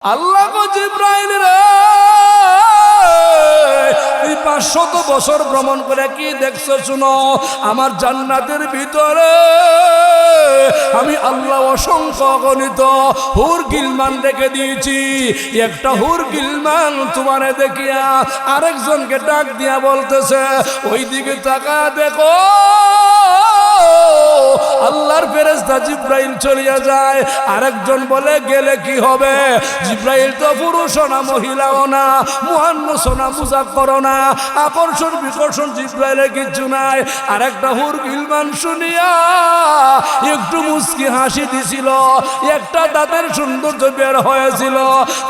আল্লাহ গো জিব্রাইল রে 500 বছর ভ্রমণ করে কি দেখছো শুনো। আমার জান্নাতের ভিতরে আমি আল্লাহ অসংখ্য অগণিত হুর গিলমান রেখে দিয়েছি। একটা হুর গিলমান তোমারে দেখিয়া আরেকজনকে ডাক দিয়া বলতেছে ওই দিকে তাকা দেখো। আল্লাহর ফেরেশতা জিব্রাইল চলিয়া যায়। আরেকজন বলে গেলে কি হবে? জিব্রাইল তো পুরুষ না মহিলাও না, মুহান্নাস না মুযাক্কার না, আকর্ষণ বিকর্ষণ জিব্রাইলের কিছু নাই। আরেকটা হুর গিলমান শুনিয়া একটু মুস্কি হাসি দিছিল, একটা দাঁতের সৌন্দর্য বের হয়েছিল।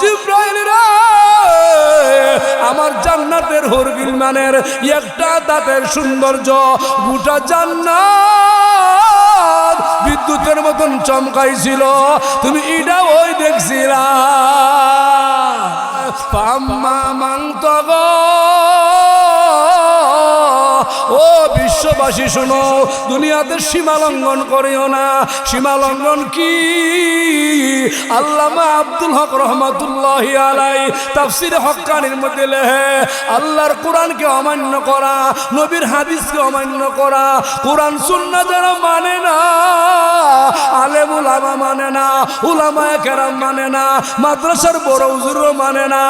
জিব্রাইল রে আমার জান্নাতের হুর গিলমানের একটা দাঁতের সৌন্দর্য গোটা জান্নাত বিদ্যুতের মতন চমকাইছিল। তুমি এটা ওই দেখছিলা। পাম্মা মাংতগ ও বিশ্ববাসী শোনো, দুনিয়াতে সীমা লঙ্ঘন করিও না। সীমা লঙ্ঘন কি? আল্লামা আব্দুল হক রহমাতুল্লাহি আলাইহি তাফসীর হক্কানির মধ্যে লেখে আল্লাহর কোরআনকে অমান্য করা, নবীর হাদিসকে অমান্য করা, কোরআন সুন্নাহ যারা মানে না, আলেম উলামা মানে না, উলামায়ে কেরাম মানে না, মাদ্রাসার বড় হুজুরও মানে না,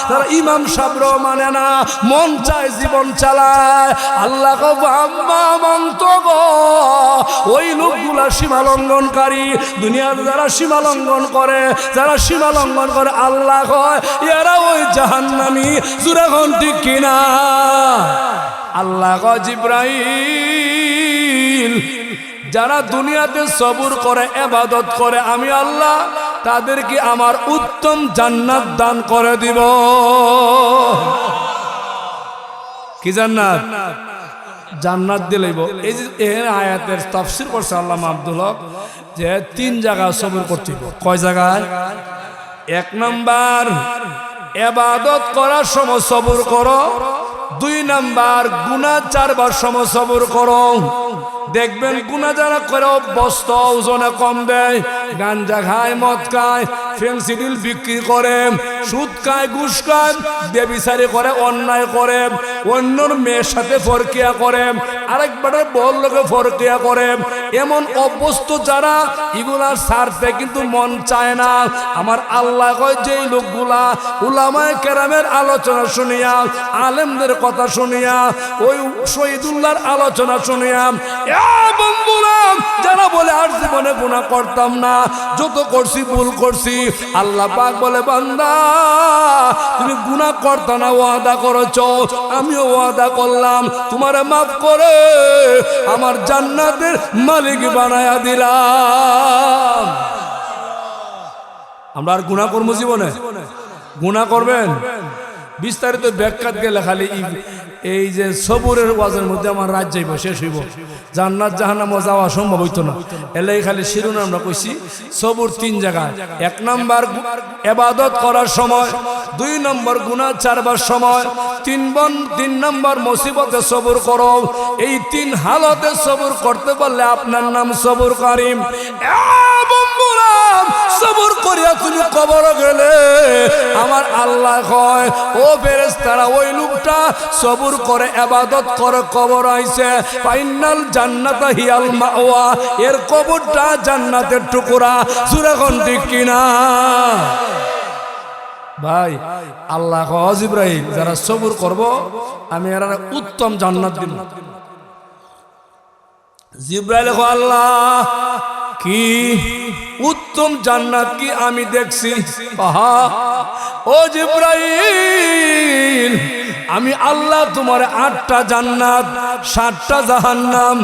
তারা ইমাম সাহেবরাও মানে না, মন চায় জীবন চালায়। আল্লাহ ওই লোকগুলা সীমা লঙ্ঘনকারী। দুনিয়াতে যারা সীমা লঙ্ঘন করে, যারা সীমা লঙ্ঘন করে আল্লাহ কয় এরা ওই জাহান্নামী। জোরে কোন ঠিক কিনা? আল্লাহ কয় জিব্রাইল যারা দুনিয়াতে সবুর করে ইবাদত করে আমি আল্লাহ তাদেরকে আমার উত্তম জান্নাত দান করে দিব। কি জান্নাত? জান্নাত দিলেইব। এই যে এর আয়াতের তাফসীর করছে আল্লামা আব্দুল হক যে 3 জায়গা সবর করতে। কয় জায়গায়? 1 নাম্বার ইবাদত করার সময় সবর করো, 2 নাম্বার গুনাহ ছাড়বার সময় সবর করো। দেখবেন গুনাহ যারা করে অভ্যস্ত, ওজনে কম দেয়, গাঞ্জা খায়, মদ খায়, ফেন্সিডিল বিক্রি করে, সুদ খায়, ঘুষ খায়, বেবিচারি করে, অন্যায় করে, অন্যর মেয়ের সাথে ফরকিয়া করে, আরেকবারের বল লোকে ফরকিয়া করে, এমন অভ্যস্ত যারা এগুলা ছাড়তে কিন্তু মন চায় না। আমার আল্লাহ কয় যেই লোকগুলা উলামায়ে কেরামের আলোচনা শুনিয়া, আলেমদের কথা শুনিয়া, ওই শহীদুল্লাহর আলোচনা শুনিয়া বন্ধুরা যারা বলে আর জীবনে গুনাহ করতাম না, যত করছি ভুল করছি, আল্লাহ পাক বলে বান্দা তুমি গুনাহ করতে না ওয়াদা করেছো, আমিও ওয়াদা করলাম তোমারে মাফ করে আমার জান্নাতের মালিক বানায়া দিলাম। আমরা আর গুনাহ করবো জীবনে? গুনাহ করবেন? বিস্তারিত ব্যাখ্যাত গেলে খালি এই যে সবুরের ওয়াজের মধ্যে আমার রাত যাইব, শেষ হইব, জান্নাত জাহান্নাম যাওয়া সম্ভব হইতো না। এলাই খালি শিরোনাম আমরা কইছি সবুর 3 জায়গায়। 1 নাম্বার ইবাদত করার সময়, 2 নম্বর গুনাহ ছাড়বার সময়, 3 নম্বর মুসিবতে সবর করো। এই 3 হালতে সবর করতে পারলে আপনার নাম সবর কারীম। সবর করিয়া তুমি কবর গেলে আমার আল্লাহ কয় ও ফেরেশতারা ওই লোকটা সবর করে ইবাদত করে কবর আইছে, ফাইনাল জান্নাতা হিয়াল মাওয়া, এর কবরটা জান্নাতের টুকরা। সূরা কোন ঠিক কিনা? ভাই আল্লাহ কয় জিব্রাইল যারা সবর করব আমি এর উত্তম জান্নাত দিব। জিব্রাইল কয় আল্লাহ কি উত্তম জান্নাত কি আমি দেখছি। ও জিব্রাইল আমি আল্লাহ তোমার 8টা জান্নাত, 7টা জাহান্নাম,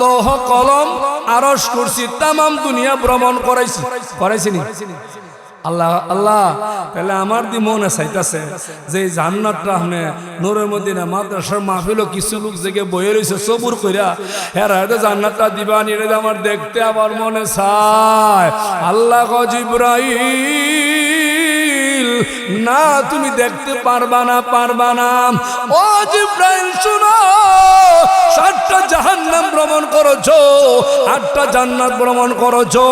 লৌহ কলম, আরশ কুরসি তামাম দুনিয়া ভ্রমণ করাইছিনি। আল্লাহ আল্লাহ তাহলে আমার দি মনে চাইতেছে যে জান্নাতটা আপনি নূরের মদিনা মাদ্রাসার মাহফিল কিছু লোক জেগে বয়ে রয়েছে সবুর কইরা হেরা জান্নাতটা দিবা নিয়ে আমার দেখতে আবার মনে চায়। আল্লাহ কয় জিব্রাইল না তুমি দেখতে পারবা না, পারবা না। ও জিব্রাইল শুনো 7টা জাহান্নাম ভ্রমণ করেছো, 8টা জান্নাত ভ্রমণ করেছো।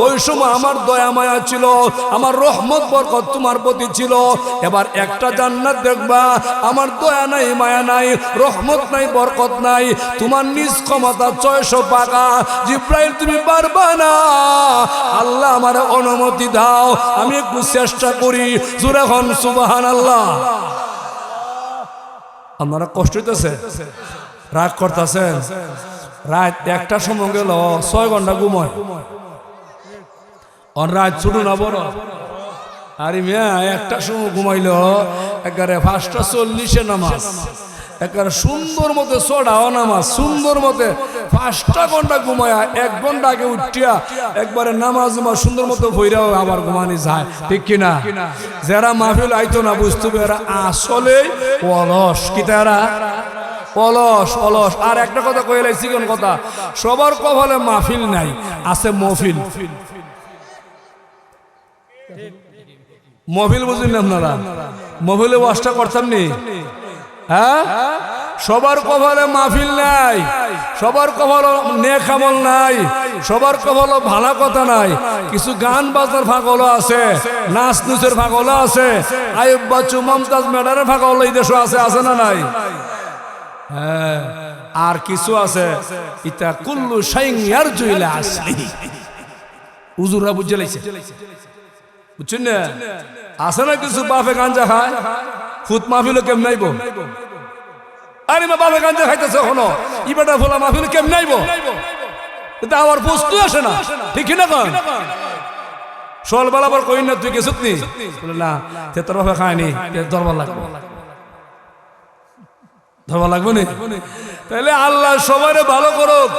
ওই সময় আমার দয়া মায়া ছিল, আমার রহমত বরকত তোমার প্রতি ছিল। এবার একটা জান্নাত দেখবা, আমার দয়া নাই, মায়া নাই, রহমত নাই, বরকত নাই, তোমার নিজ ক্ষমতা 600 পাকা। জিব্রাইল তুমি পারবা না, আল্লাহ আমার অনুমতি দাও, আমি একটু চেষ্টা করি। জোরে হন সুবহানাল্লাহ। আপনারা কষ্ট হইতেছে, রাগ করতেছেন? রাত 1টার সময় গেল, 6 ঘন্টা ঘুমায়। রাত ছোট না বড়? আরে মিয়া 1টার সময় ঘুমাইল, একেবারে 5:40 নামাজ, একেবারে সুন্দর মতো চড়াও নামাজ, সুন্দর মতো 5টা ঘন্টা ঘুমায়, 1 ঘন্টা আগে উঠিয়া একবারে নামাজ সুন্দর মতো ভৈরাও আবার ঘুমানি যায়, ঠিক কিনা? যারা মাহফিল আইতো না বুঝতে এরা আসলে অলস। কি তারা অলস? অলস। আর একটা কথা কইলে চিকন কথা, সবার কপালে মাহফিল নাই, আছে মহফিল। মহফিল বুঝলেন আপনারা? মহফিলে ওয়াজটা করতাম নি? হ্যাঁ, সবার কপালে মাহফিল নাই, সবার কপালে নেক আমল নাই, সবার কপালে ভালো কথা নাই। কিছু গান বাজার ভাগলো আছে, নাচ নুচের ভাগলো আছে, আইয়ুব বাচ্চু মমতাজ ম্যাডামের ভাগলো এই দেশে আছে, আছে না নাই? হ্যাঁ, আর কিছু আছে ইতা কুল্লু শাইইন ইয়ারজু ইলা আসলি। হুজুররা বুঝে লাইছে, বুঝছেন না? আছে না কিছু বাপে গাঞ্জা খায়, ফুত মাহফিল কেমন আইব? আরে মা বাপে গাঞ্জা খাইতেছে এখনো, ইবাটা ফোলা মাহফিল কেমন আইব? এটা আবার বস্তু আসে না, ঠিক না? কন সলবেলা আবার কই না তুই গেছত নি? বলে না, তে তোর বাপে খায়নি, ধরবার লাগবে, ধরবার লাগবে নি। তাহলে আল্লাহ সবাই ভালো করুক।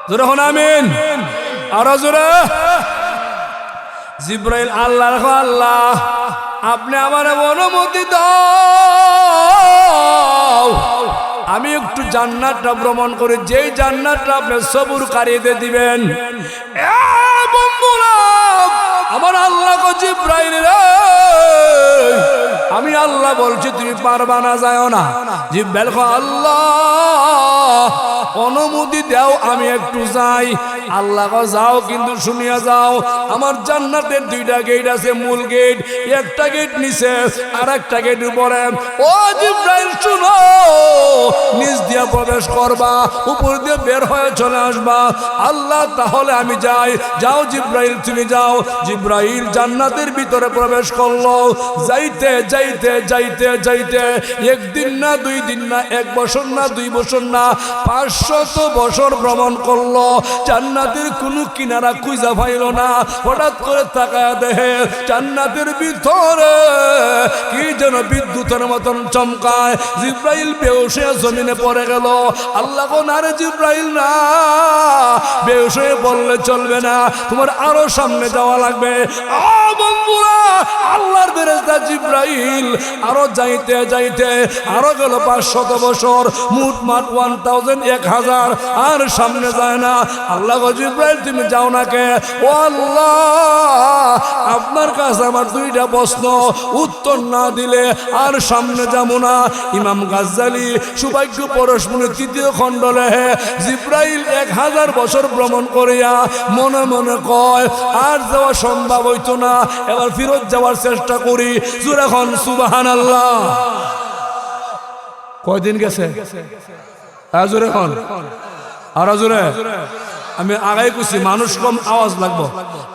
জোরে হন আমিন। আরো জোরে। জিব্রাইল আল্লাহ রাখো, আল্লাহ আপনি আমার অনুমতি দাও, আমি একটু জান্নাতটা ভ্রমণ করে, যেই জান্নাতটা আপনি সবুর কারিয়ে দিবেন। আমার আল্লাহ কো জিব্রাইল রে, আমি আল্লাহ বলছি তুমি পারবা না, যাও না। জিব্রাইল কো আল্লাহ অনুমতি দাও, আমি একটু যাই। আল্লাহ কো যাও, কিন্তু শুনিয়া যাও, আমার জান্নাতের 2টা গেট আছে, মূল গেট, একটা গেট নিচে আর একটা গেট উপরে। ও জিব্রাইল শুনো, নিচ দিয়ে প্রবেশ করবা, উপর দিয়ে বের হয়ে চলে আসবা। আল্লাহ তাহলে আমি যাই। যাও জিব্রাইল তুমি যাও। জিব্রাইল জান্নাতের ভিতরে প্রবেশ করলো। যাইতে যাইতে যাইতে যাইতে 1 দিন না 2 দিন না, 1 বছর না 2 বছর না, 500 বছর ভ্রমণ করলো, জান্নাতের কোনো কিনারা খুঁজা পাইল না। হঠাৎ করে তাকায় দেখে জান্নাতের ভিতরে কি যেন বিদ্যুতের মতন চমকায়। জিব্রাইল বেহুশ হয়ে জমিনে পড়ে গেল। আল্লাহ কো না রে জিব্রাইল, না, বেহুশ হয়ে বললে চলবে না, তোমার আরো সামনে যাওয়া লাগবে। বন্ধুরা, আল্লাহর ফেরেশতা জিব্রাইল আরো যাইতে যাইতে আরো গেল 500 বছর, মোটমাট 1000 আর সামনে যায় না। আল্লাহ গো জিব্রাইল তুমি যাও না কে? ও আল্লাহ, আপনার কাছে আমার 2টা প্রশ্ন, উত্তর না দিলে আর সামনে যাবো না। ইমাম গাজ্জালি সৌভাগ্য পরশমণি 3য় খণ্ড লেখে, জিব্রাইল 1000 বছর ভ্রমণ করিয়া মনে মনে কয় আর যাওয়া সম্ভব হইতো না, এবার ফিরত যাওয়ার চেষ্টা করি। জোরে এখন সুবহানাল্লাহ। কয়দিন গেছে? জোরে এখন, আরো জোরে। আমি আগাই কুছি, মানুষ কম, আওয়াজ লাগবো,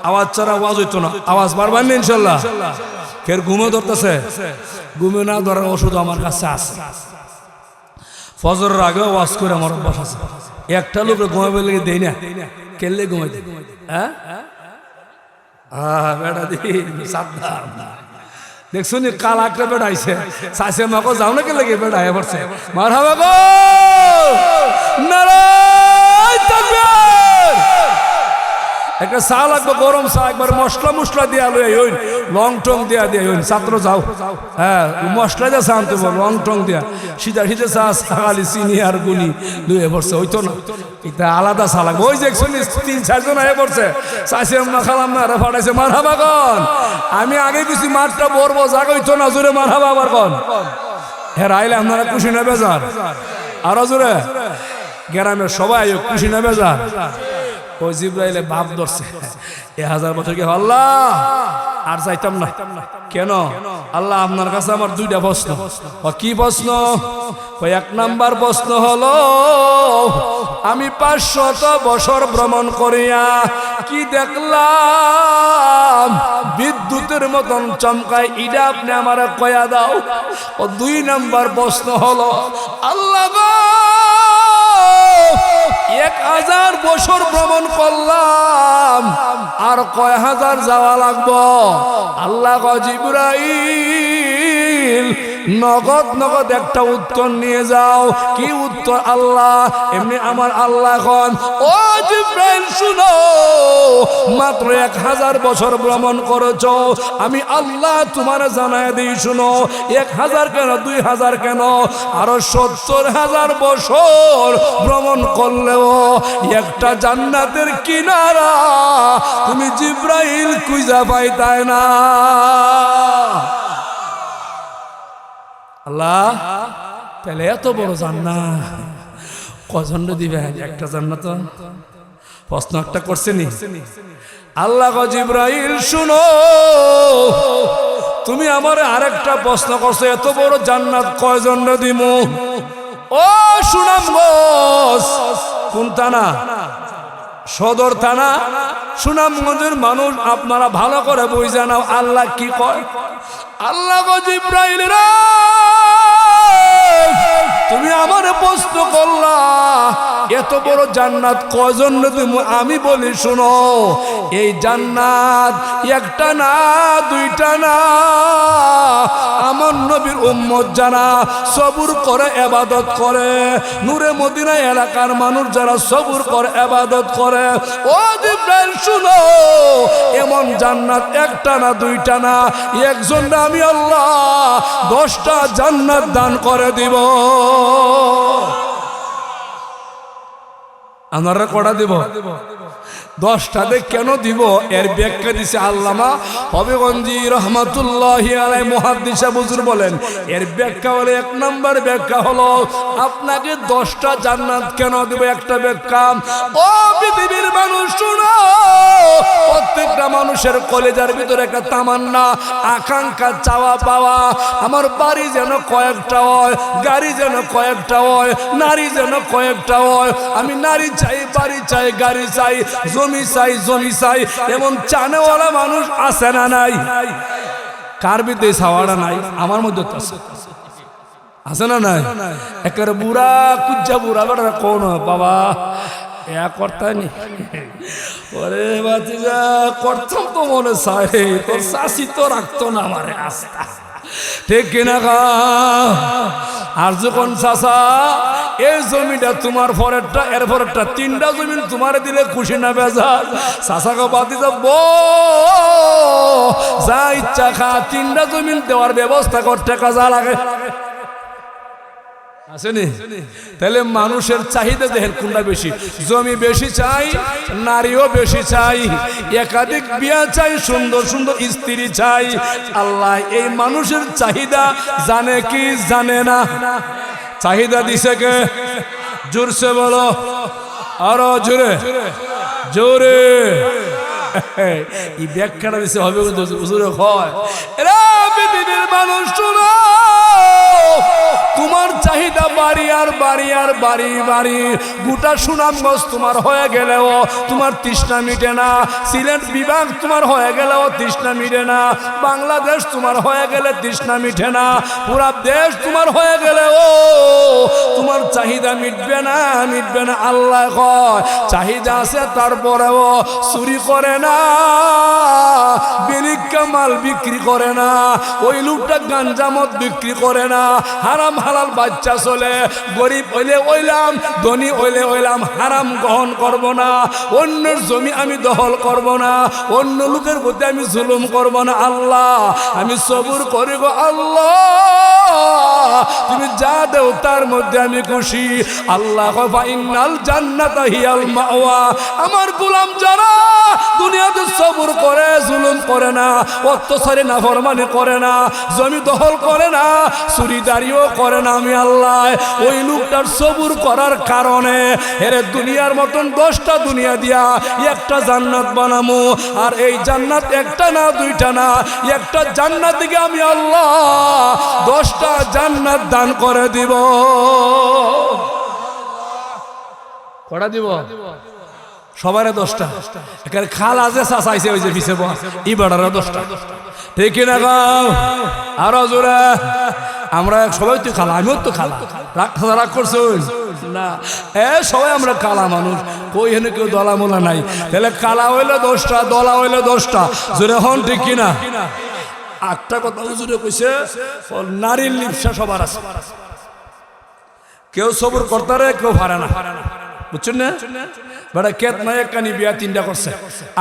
আওয়াজ ছাড়া আওয়াজ হইতো না। আওয়াজ বাড়বেন না ইনশাল্লাহ। কের ঘুমে ধরতেছে? ঘুমে না ধরার ওষুধ আমার কাছে আছে। ফজরের আগে ওয়াজ করে আমার অভ্যাস আছে। একটা লোকের ঘুমাবে লেগে দেই না, কেলে ঘুমাইতে? হ্যাঁ, বেটা দিই সাবধান। দেখছো নি কাল একটা বেটা আইছে, চাষে মাকে যাও না কে লেগে বেটা আয় পড়ছে। মারহাবা গো, নারায়ে তাকবীর। একটা চা লাগবে, গরম চা, একবার মশলা মশলা দিয়া লই ওই লং টং দিয়া দিয়া ওই ছাত্র যাও। হ্যাঁ, মশলা দিয়া চা আনতে বল, লং টং দিয়া সিধা সিধা চা, খালি চিনি আর গুলি লুয়ে পড়ছে, হইতো না। এটা আলাদা চা লাগবে। ওই যে 3-4 জন আয় পড়ছে, চাষে আমরা খালাম না, এরা ফাটাইছে। মারহাবা কন। আমি আগে কিছু মাঠটা বরবো, জাগ হইতো না, জোরে মারহাবা আবার কন। হ্যাঁ, আইলে আপনারা খুশি না বেজার? আরো জোরে গ্রামের সবাই খুশি না বেজার ওই জিব্রাইলে বাপ ধরছে 1000 বছর কি আল্লাহ আর চাইতাম না কেন আল্লাহ আপনার কাছে আমার দুইটা প্রশ্ন কি প্রশ্ন ওই এক নাম্বার প্রশ্ন হলো আমি 500 বছর ভ্রমণ করিয়া কি দেখলাম বিদ্যুতের মতন চমকায় ইডা আপনি আমার কয়া দাও ও 2 নাম্বার প্রশ্ন হলো আল্লাহ গো 1000 বছর ভ্রমণ করলাম আর কয় হাজার যাওয়া লাগবো আল্লাহ গো জিবরাইল নগদ নগদ একটা উত্তর নিয়ে যাও কি উত্তর আল্লাহ এমনি আমার আল্লাহ কোন ও জিবরাইল শুনো মাত্র 1000 বছর ভ্রমণ করেছো আমি আল্লাহ তোমার জানায় দিই শুনো 1000 কেন 2000 কেন আরো 70000 বছর ভ্রমণ করলেও একটা জান্নাতের কিনারা তুমি জিবরাইল খুঁজে পাইতাই না আল্লাহ তাহলে এত বড় জান্নাত কজন দিবেন একটা জান্নাত প্রশ্ন একটা করছেনি আল্লাহ গো জিবরাইল শুনো তুমি আমারে আরেকটা প্রশ্ন করছো এত বড় জান্নাত কয়জন দিমু ও সুনামগঞ্জ কোন থানা সদর থানা সুনামগঞ্জের মানুষ আপনারা ভালো করে বুঝে নাও আল্লাহ কি কয় আল্লাহ গো জিবরাইল রে তুমি আমারে প্রশ্ন করলা এত বড় জান্নাত কয়জন তুমি আমি বলি শুনো এই জান্নাত একটা না দুইটা না আমার নবীর উম্মত যারা সবুর করে ইবাদত করে নূরে মদিনা এলাকার মানুষ যারা সবুর করে ইবাদত করে ও জিবরাইল শুনো এমন জান্নাত একটা না দুইটা না একজন আমি আল্লাহ 10টা জান্নাত দান করে দিব আমরা কটা দিব 10টাতে কেন দিব এর ব্যাখ্যা দিছে আল্লামা হবিগঞ্জি রহমাতুল্লাহি আলাইহি মুহাদ্দিস হুজুর বলেন এর ব্যাখ্যা হলো 1 নাম্বার ব্যাখ্যা হলো আপনাকে 10টা জান্নাত কেন দিব একটা ব্যাখ্যা ও পৃথিবীর মানুষ শুনো প্রত্যেকটা মানুষের কলেজার ভিতরে একটা তামান্না আকাঙ্ক্ষা চাওয়া পাওয়া আমার বাড়ি যেন কয়েকটা হয় গাড়ি যেন কয়েকটা হয় নারী যেন কয়েকটা হয় আমি নারী চাই বাড়ি চাই গাড়ি চাই জমি চাই এমন চানেওয়ালা মানুষ আছে না নাই কার ভিতরে চাওয়াটা নাই আমার মধ্যে তো আছে না নাই একেবারে বুড়া কুজ্জা বুড়া বেটা কোন বাবা করতে নি ওরে বাতিজা করতাম তো মনে চাই তোর শাসি তো রাখতো না আমার আস্থা ঠিক কিনা গা আর যখন চাষা এই জমিটা তোমার পরেরটা এর পরেরটা 3টা জমি তোমার দিলে খুশি না বেজার চাষাকে বাতি যাব যা ইচ্ছা খা 3টা জমি দেওয়ার ব্যবস্থা করতে কাজা লাগে আসেনি তাহলে মানুষের চাহিদা দেখেন কোনটা বেশি জমি বেশি চাই নারীও বেশি চাই একাধিক বিয়া চাই সুন্দর সুন্দর স্ত্রী চাই আল্লাহ এই মানুষের চাহিদা জানে কি জানে না চাহিদা দিছে কে জোরসে বলো আরো জোরে জোরে এই ব্যাখ্যাটা দিছে হবে হুজুরে হয় এরা পৃথিবীর মানুষ শুনো তোমার চাহিদা বাড়ি আর বাড়ি আর বাড়ি বাড়ি গোটা সুনামগঞ্জ তোমার হয়ে গেলেও তোমার তৃষ্ণা মিটে না সিলেট বিভাগ তোমার হয়ে গেলেও তৃষ্ণা মিটে না বাংলাদেশ তোমার হয়ে গেলে তৃষ্ণা মিটে না পুরা দেশ তোমার হয়ে গেলেও তোমার চাহিদা মিটবে না আল্লাহ কয় চাহিদা আছে তারপরেও চুরি করে না বেনিক্কা মাল বিক্রি করে না ওই লোকটা গাঞ্জামত বিক্রি করে না হারাম হালাল বাচ্চা চলে গরিব হইলে হইলাম ধনী হইলে হইলাম হারাম গ্রহণ করব না অন্যের জমি আমি দখল করব না অন্য লোকের প্রতি আমি জুলুম করব না আল্লাহ আমি সবুর করি গো আল্লাহ তুমি যা দেও তার মধ্যে আমি খুশি। আল্লাহ ফাইনাল জান্নাতা হিয়াল মাওয়া। আমার গোলাম যারা দুনিয়াতে সবর করে, জুলুম করে না, অত্যাচারে নাফরমানি করে না, জমি দখল করে না, চুরিদারিও করে না, আমি আল্লাহ ওই লোকটার সবর করার কারণে এর দুনিয়ার মতন 10টা দুনিয়া দিয়া একটা জান্নাত বানামু। আর এই জান্নাত একটা না, দুইটা না, একটা জান্নাত থেকে আমি আল্লাহ 10টা জান্নাত দান করে দিব। কটা দিব? সবারে 10টা। এখানে খালা যে চাচাইছে ওই যে পিছে ইবাডারও 10টা, ঠিক না গাও? আরো জোরে। আমরা সবাই তো খালা, আমিও তো খালা। রাগ করছো না? সবাই আমরা কালা মানুষ, কই হেন কেউ দলা মোলা নাই। তাহলে কালা হইলে 10টা, দলা হইলে 10টা। জোরে হন, ঠিক কিনা? একটা কথা হুজুরে কইছে, নারীর লিপসা সবার আছে। কেউ সবর করতারে, কেউ পারে না, বুঝছেন না? বেটা কেত নাই একখানি বিয়া 3টা করছে,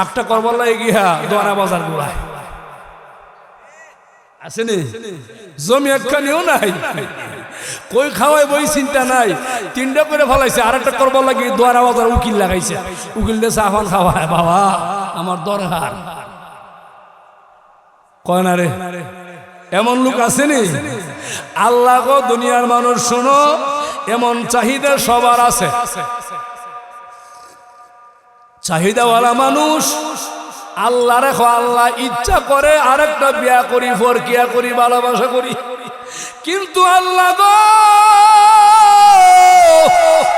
একটা করবার লাগে গিয়া দোয়ানা বাজার গোড়ায় আসেনি, জমি একখানিও নাই, কই খাওয়াই বই চিন্তা নাই, 3টা করে ফেলাইছে। আর একটা করবার লাগে দোয়ানা বাজার উকিল লাগাইছে, উকিল দিয়ে চাহান খাওয়ায়। বাবা আমার দরকার কয় না রে, এমন লোক আসেনি? আল্লাহ গো দুনিয়ার মানুষ শোনো, এমন চাহিদা সবার আছে। চাহিদাওয়ালা মানুষ আল্লাহ রেখো, আল্লাহ ইচ্ছা করে আরেকটা বিয়া করি, ফরকিয়া করি, ভালোবাসা করি, কিন্তু আল্লাহ গো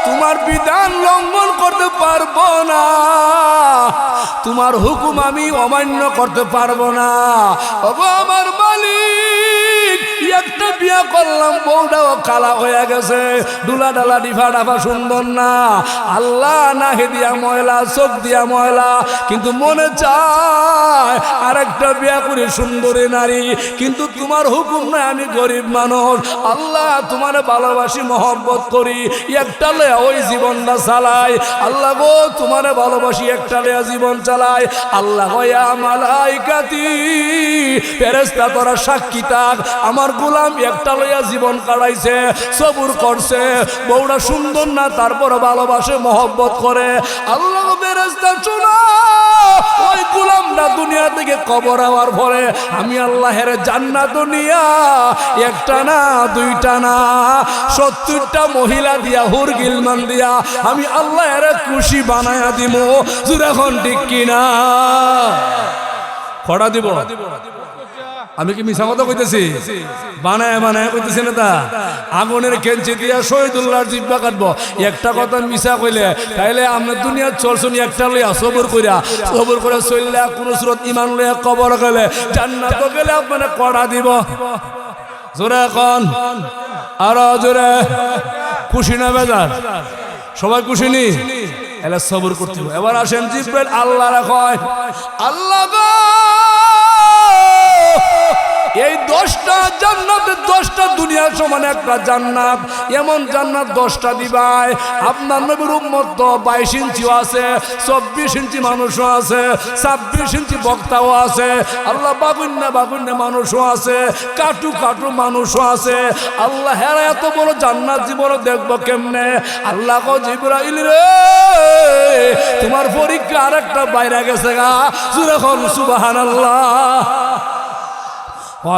তোমার বিধান লঙ্ঘন করতে পারবো না, তোমার হুকুম আমি অমান্য করতে পারবো না। ওগো আমার মালিক, একটা বিয়া করলাম, বউটাও কালা হয়ে গেছে, ডুলা ডালা ডিফা ডাফা সুন্দর না, আল্লাহ নাহি দিয়া ময়লা, চোখ দিয়া ময়লা, কিন্তু মনে চায় আরেকটা বিয়া করে সুন্দরী নারী, কিন্তু তোমার হুকুম নাই, আমি গরিব মানুষ, আল্লাহ তোমার ভালোবাসি, মহব্বত করি, একটা লেয়া ওই জীবনটা চালাই। আল্লাহ গো তোমার ভালোবাসি, একটা লেয়া জীবন চালাই। আল্লাহ ইয়া মালাইকাতি, ফেরেশতা তোরা সাক্ষী থাক, আমার গোলাম একটা লইয়া জীবন কাটাইছে, সবুর করছে, বউটা সুন্দর না, তারপর ভালোবাসে, মহব্বত করে। আল্লাহ ফেরেশতা শোনো, ওই গোলামটা দুনিয়া থেকে কবর হওয়ার পরে আমি আল্লাহের জান্নাত দুনিয়া একটা না, দুইটা না, 70টা মহিলা দিয়া, হুর গিলমান দিয়া আমি আল্লাহের খুশি বানায়া দিব। এখন ঠিক কিনা? খড়া দিব? আমি কি মিছা কথা কইতেছি? বানায় বানায় কইতেছি না তা? আগুনের কেঞ্চি দিয়া শহীদুল্লাহর জিব্বা কাটবো, একটা কথা মিছা কইলে তাইলে আমরা দুনিয়ার চলছনি একটা লইয়া সবর করে চললে কোন সুরত ইমান লইয়া কবর গেলে জান্নাত গেলে আপনারা কড়া দিব। জোরে এখন, আরো জোরে। খুশি না বেজার? সবাই খুশি নি? এলা সবর করতে হবে। এবার আসেন জিব্রাইল আল্লাহ রাখয়, আল্লাহ গো এই 10টা জান্নাতের 10টা দুনিয়ার সমান একটা জান্নাত, এমন জান্নাত 10টা দিবাই। আপনার নবীর উম্মত তো 22 ইঞ্চিও আছে, 24 ইঞ্চি মানুষও আছে, 26 ইঞ্চি বক্তাও আছে, আল্লাহ বাগুন্যা মানুষও আছে, কাটু মানুষও আছে। আল্লাহ হেরা এত বড় জান্নাত জীবন দেখবো কেমনে? আল্লাহ কো জিবরাইল রে, তোমার পরীক্ষা আরেকটা বাইরে গেছে গা, যখন সুবহানাল্লাহ।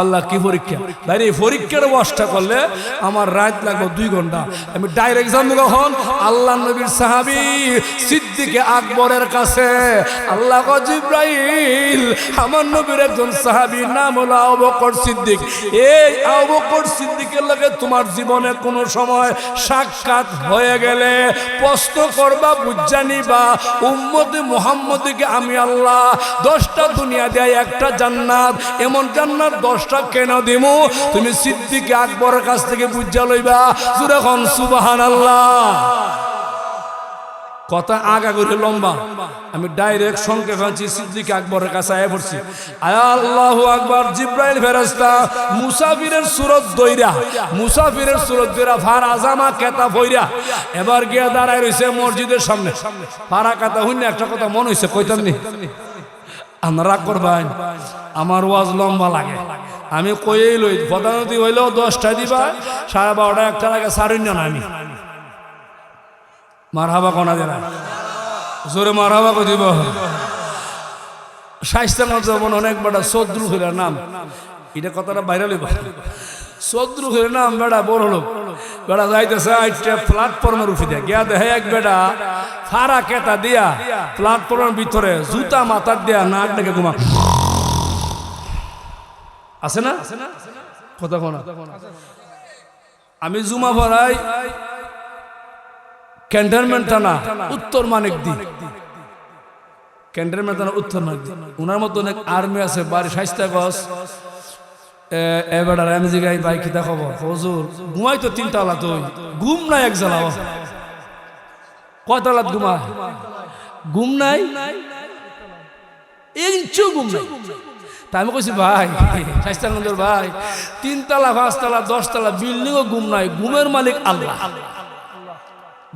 আল্লাহ কি পরীক্ষা ভাই, এই পরীক্ষার ওয়াজটা করলে আমার রাত লাগবে 2 ঘন্টা। আমি ডাইরেক্ট যাবো কখন? আল্লাহ নবীর সাহাবী সিদ্দিকে আকবরের কাছে। আল্লাহ গো জিবরাইল, আমার নবীর একজন সাহাবী নাম হলো আবু বকর সিদ্দিক, এই আবু বকর সিদ্দিকের লগে তোমার জীবনে কোনো সময় সাক্ষাৎ হয়ে গেলে প্রশ্ন করবা, বুঝা নিবা, উম্মতে মুহাম্মদীকে আমি আল্লাহ 10টা দুনিয়া দেয় একটা জান্নাত, এমন জান্নাত 10টা কেন দিমু? তুমি সিদ্দিক আকবরের কাছ থেকে বুঝা লইবা। যখন সুবহানাল্লাহ। কথা আগা করে লম্বা, আমি ডাইরেক্ট সংক্ষেপ আনছি, সিদ্দিক আকবরের কাছে আয়া পড়ছি। আল্লাহু আকবার। জিবরাইল ফেরেশতা মুসাফিরের সুরত দইরা ফার আজামা কেতা ফইরা এবার গিয়া দাঁড়ায় রইছে মসজিদের সামনে। ফারা কাতা হইনা একটা কথা মনে হইছে, কইতাম নি? আমরা রাগ করবেন, আমার ওয়াজ লম্বা লাগে, আমি কইই লই প্রধানমন্ত্রী হইলেও 10টায় দিবা 12:30 1টার আগে সারিন না আমি মারহাবা কোনা দেনা জোরে মারহাবা কই দিব শাইস্তাগঞ্জ যেমন অনেক বড় সদরুল হইলার নাম এটা কথাটা ভাইরাল হইব সদরুল হইলার নাম বেড়া বড় লোক বেড়া যাইতেছে আইটা প্ল্যাটফর্মের উপরে দিয়া গিয়া দেখে এক বেড়া ফারা কেতা দিয়া প্ল্যাটফর্মের ভিতরে জুতা মাথার দিয়া নাক ডেকে ঘুমা আছে না কথা কোনা আমি জুমা ভরাই ক্যান্টনমেন্ট থানা উত্তর মানিকদি ক্যান্টনমেন্ট থানা উত্তর মানিকদি ওনার মতো অনেক আর্মি আছে বাড়ি শাইস্তাগঞ্জ এবার আমি জিগাই ভাই কিতা খবর হুজুর ঘুমাই তো 3 তালা তো ঘুম নাই এক জ্বালা কয় তালাত ঘুমায় ঘুম নাই ইঞ্চু ঘুম নাই তা আমি কইছি ভাই শাইস্তাগঞ্জের ভাই 3 তালা 5 তালা 10 তালা বিল্ডিংও ঘুম নাই ঘুমের মালিক আল্লাহ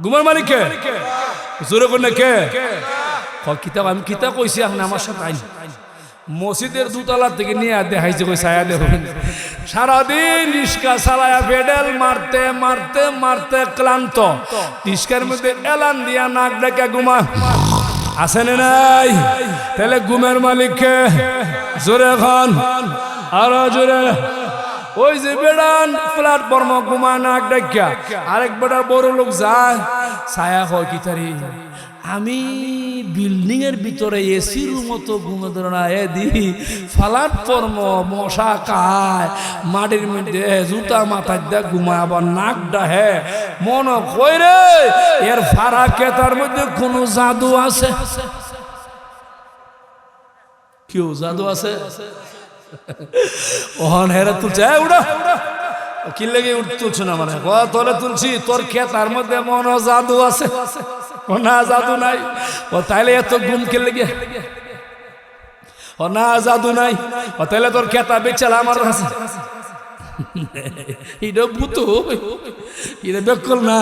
ঘুমের মালিক কে জোরে কোন কে কিতাব আমি কিতাব কইছি আপনি আমার সাথে আইন মসজিদের 2 তলা থেকে নিয়ে দেখাইছে কই ছায়া দেখুন সারাদিন রিস্কা চালায়া পেডেল মারতে মারতে মারতে ক্লান্ত রিস্কার মধ্যে এলান দিয়া নাক ডেকে ঘুমা আসেন নাই তাহলে ঘুমের মালিক কে জোরে খান আরো জোরে ওই যে বেড়ান প্ল্যাটফর্ম ঘুমা নাক ডাক্কা আরেক বেড়া বড় লোক যায় ছায়া হয় কি তারি আমি বিল্ডিং এর ভিতরে এসির মতো ঘুমে ধরে না দি প্ল্যাটফর্ম মশা খায় মাটির মধ্যে জুতা মাথায় দেখ ঘুমায় আবার নাক ডাহে মন কই রে এর ফারা কেতার মধ্যে কোনো জাদু আছে কেউ জাদু আছে ওহন হেরা তুলছে উড়া কি লেগে তুলছো না মানে তোলে তুলছি তোর খেতার মধ্যে মন জাদু আছে ও না জাদু নাই ও তাইলে এত ঘুম কে লেগে ও না জাদু নাই ও তাইলে তোর খেতা বেচালা আমার আছে এটা ভূতো এটা বেকল না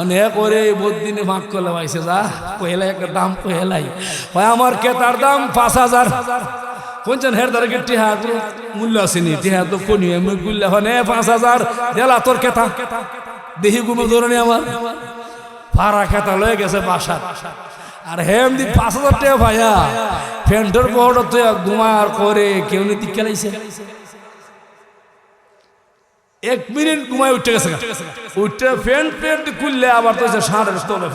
অনেক করে বদিনে ভাগ করলে পাইছে যা কহেলাই একটা দাম কহেলাই হয় আমার খেতার দাম 5,000 কোনজন হের দ্বারা কি টিহা মূল্য আসেনি টিহা তো কোনি আমি গুল্লা হনে 5,000 দেলা তোর কেতা দেহি ঘুমে ধরনি আমার ফারা খেতা লয়ে গেছে বাসা আর হেম দি 5,000 টাকা ভাইয়া ফ্যান্টর বড় তো ঘুমার করে কেউ নি দিকালাইছে 1 মিনিট ঘুমায় উঠে গেছে উঠে ফ্যান্ট খুললে আবার তো সাড়ের তলে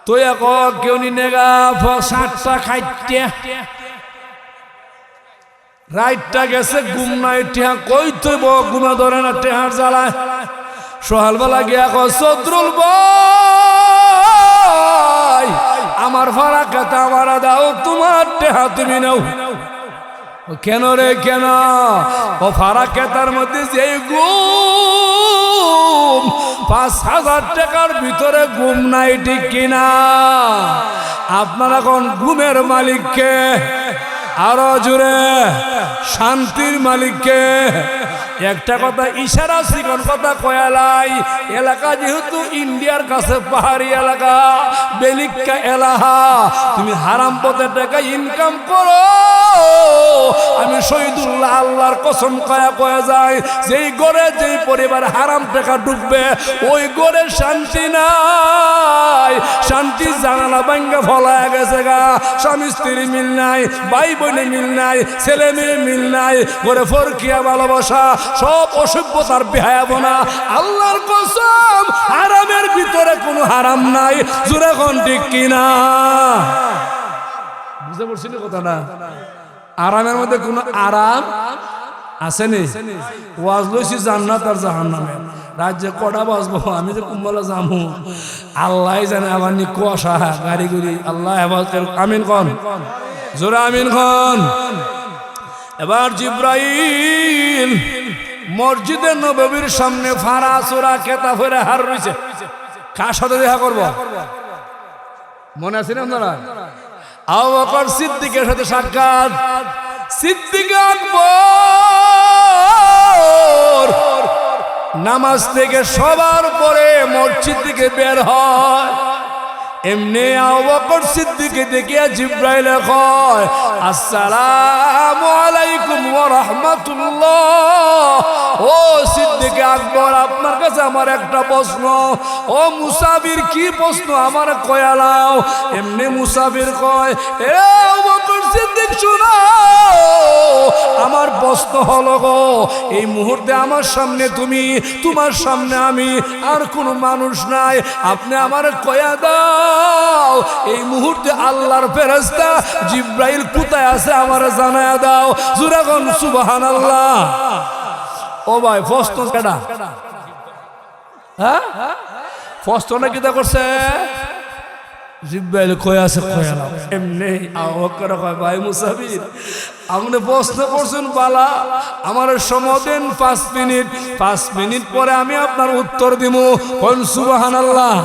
তো কেউ নি নেগা 60টা খাইতে রাইটটা গেছে ঘুম নাই টেহা কই থইব ঘুমে ধরে না টেহার জ্বালায় সকালবেলা গিয়া কয় সদরুল ভাই আমার ভাড়া খাতা আমার দাও তোমার টেহা তুমি নাও কেন রে কেন ও ভাড়া খাতার মধ্যে যে ঘুম 5,000 টাকার ভিতরে ঘুম নাই ঠিক কিনা আপনারা কোন ঘুমের মালিককে আরো জোরে শান্তির মালিককে একটা কথা ইশারা শিকন কথা কয়ালাই এলাকা যেহেতু ইন্ডিয়ার কাছে পাহাড়ি এলাকা বেলিকা এলাকা তুমি হারাম পথে টাকা ইনকাম করো আমি শহীদুল্লাহ আল্লাহর কসম কয়া যায় যেই ঘরে যেই পরিবার হারাম টাকা ঢুকবে ওই ঘরে শান্তি নাই শান্তি জানালা ভাঙ্গা ফলায় গেছে গা স্বামী স্ত্রী মিল নাই ভাই বোনে মিল নাই ছেলে মেয়ে মিল নাই ঘরে ফরকিয়া ভালোবাসা সব অসভ্যতার বেহায়াবনা আল্লাহর কসম হারামের ভিতরে কোনো হারাম নাই জোরে কোন ঠিক কিনা বুঝতে পারছেন কথা না আরামের মধ্যে কোনো আরাম আছে নি ওয়াজ লইছি জান্নাত আর জাহান্নামে রাজ্যে কটা বাজবো আমি যে কুম্বলা যামু আল্লাহ জানে আবার নি কুয়াশা গাড়ি গুড়ি আল্লাহ হেফাজত আমিন কোন জোরে আমিন কোন এবার জিব্রাইল মসজিদে নববীর সামনে ফারা চোরা কেতা ফেরে হার রয়েছে কার সাথে দেখা করবো মনে আছে না আপনারা আবু বকর সিদ্দিকের সাথে সাক্ষাৎ সিদ্দিক আকবর নামাজ থেকে সবার পরে মসজিদ থেকে বের হয় এমনি আবু বকর সিদ্দিককে দেখিয়া জিব্রাইল কয় আসসালামু আলাইকুম ওয়া রাহমাতুল্লাহ। ও সিদ্দিক আকবর, আপনার কাছে আমার একটা প্রশ্ন। ও মুসাফির, কি প্রশ্ন আমার কয়ালাও? এমনি মুসাফির কয়, এ আবু বকর সিদ্দিক শুনো, আমার প্রশ্ন হলো গো, এই মুহূর্তে আমার সামনে তুমি, তোমার সামনে আমি, আর কোনো মানুষ নাই, আপনি আমার কয়া দাও এই মুহূর্তে আল্লাহর ফেরেশতা জিব্রাইল কোথায় আছে আমার জানায়া দাও। জোরে কোন সুবহানাল্লাহ। ও ভাই প্রশ্ন কেডা? হ্যাঁ প্রশ্ন না কিতা করছে? জিব্রাইল কই আছে কয়া দাও। এমনি আবু বকর কয়, ভাই মুসাফির, আপনি প্রশ্ন করছেন বালা, আমার সময় দেন 5 মিনিট, 5 মিনিট পরে আমি আপনার উত্তর দিব। কোন সুবহানাল্লাহ।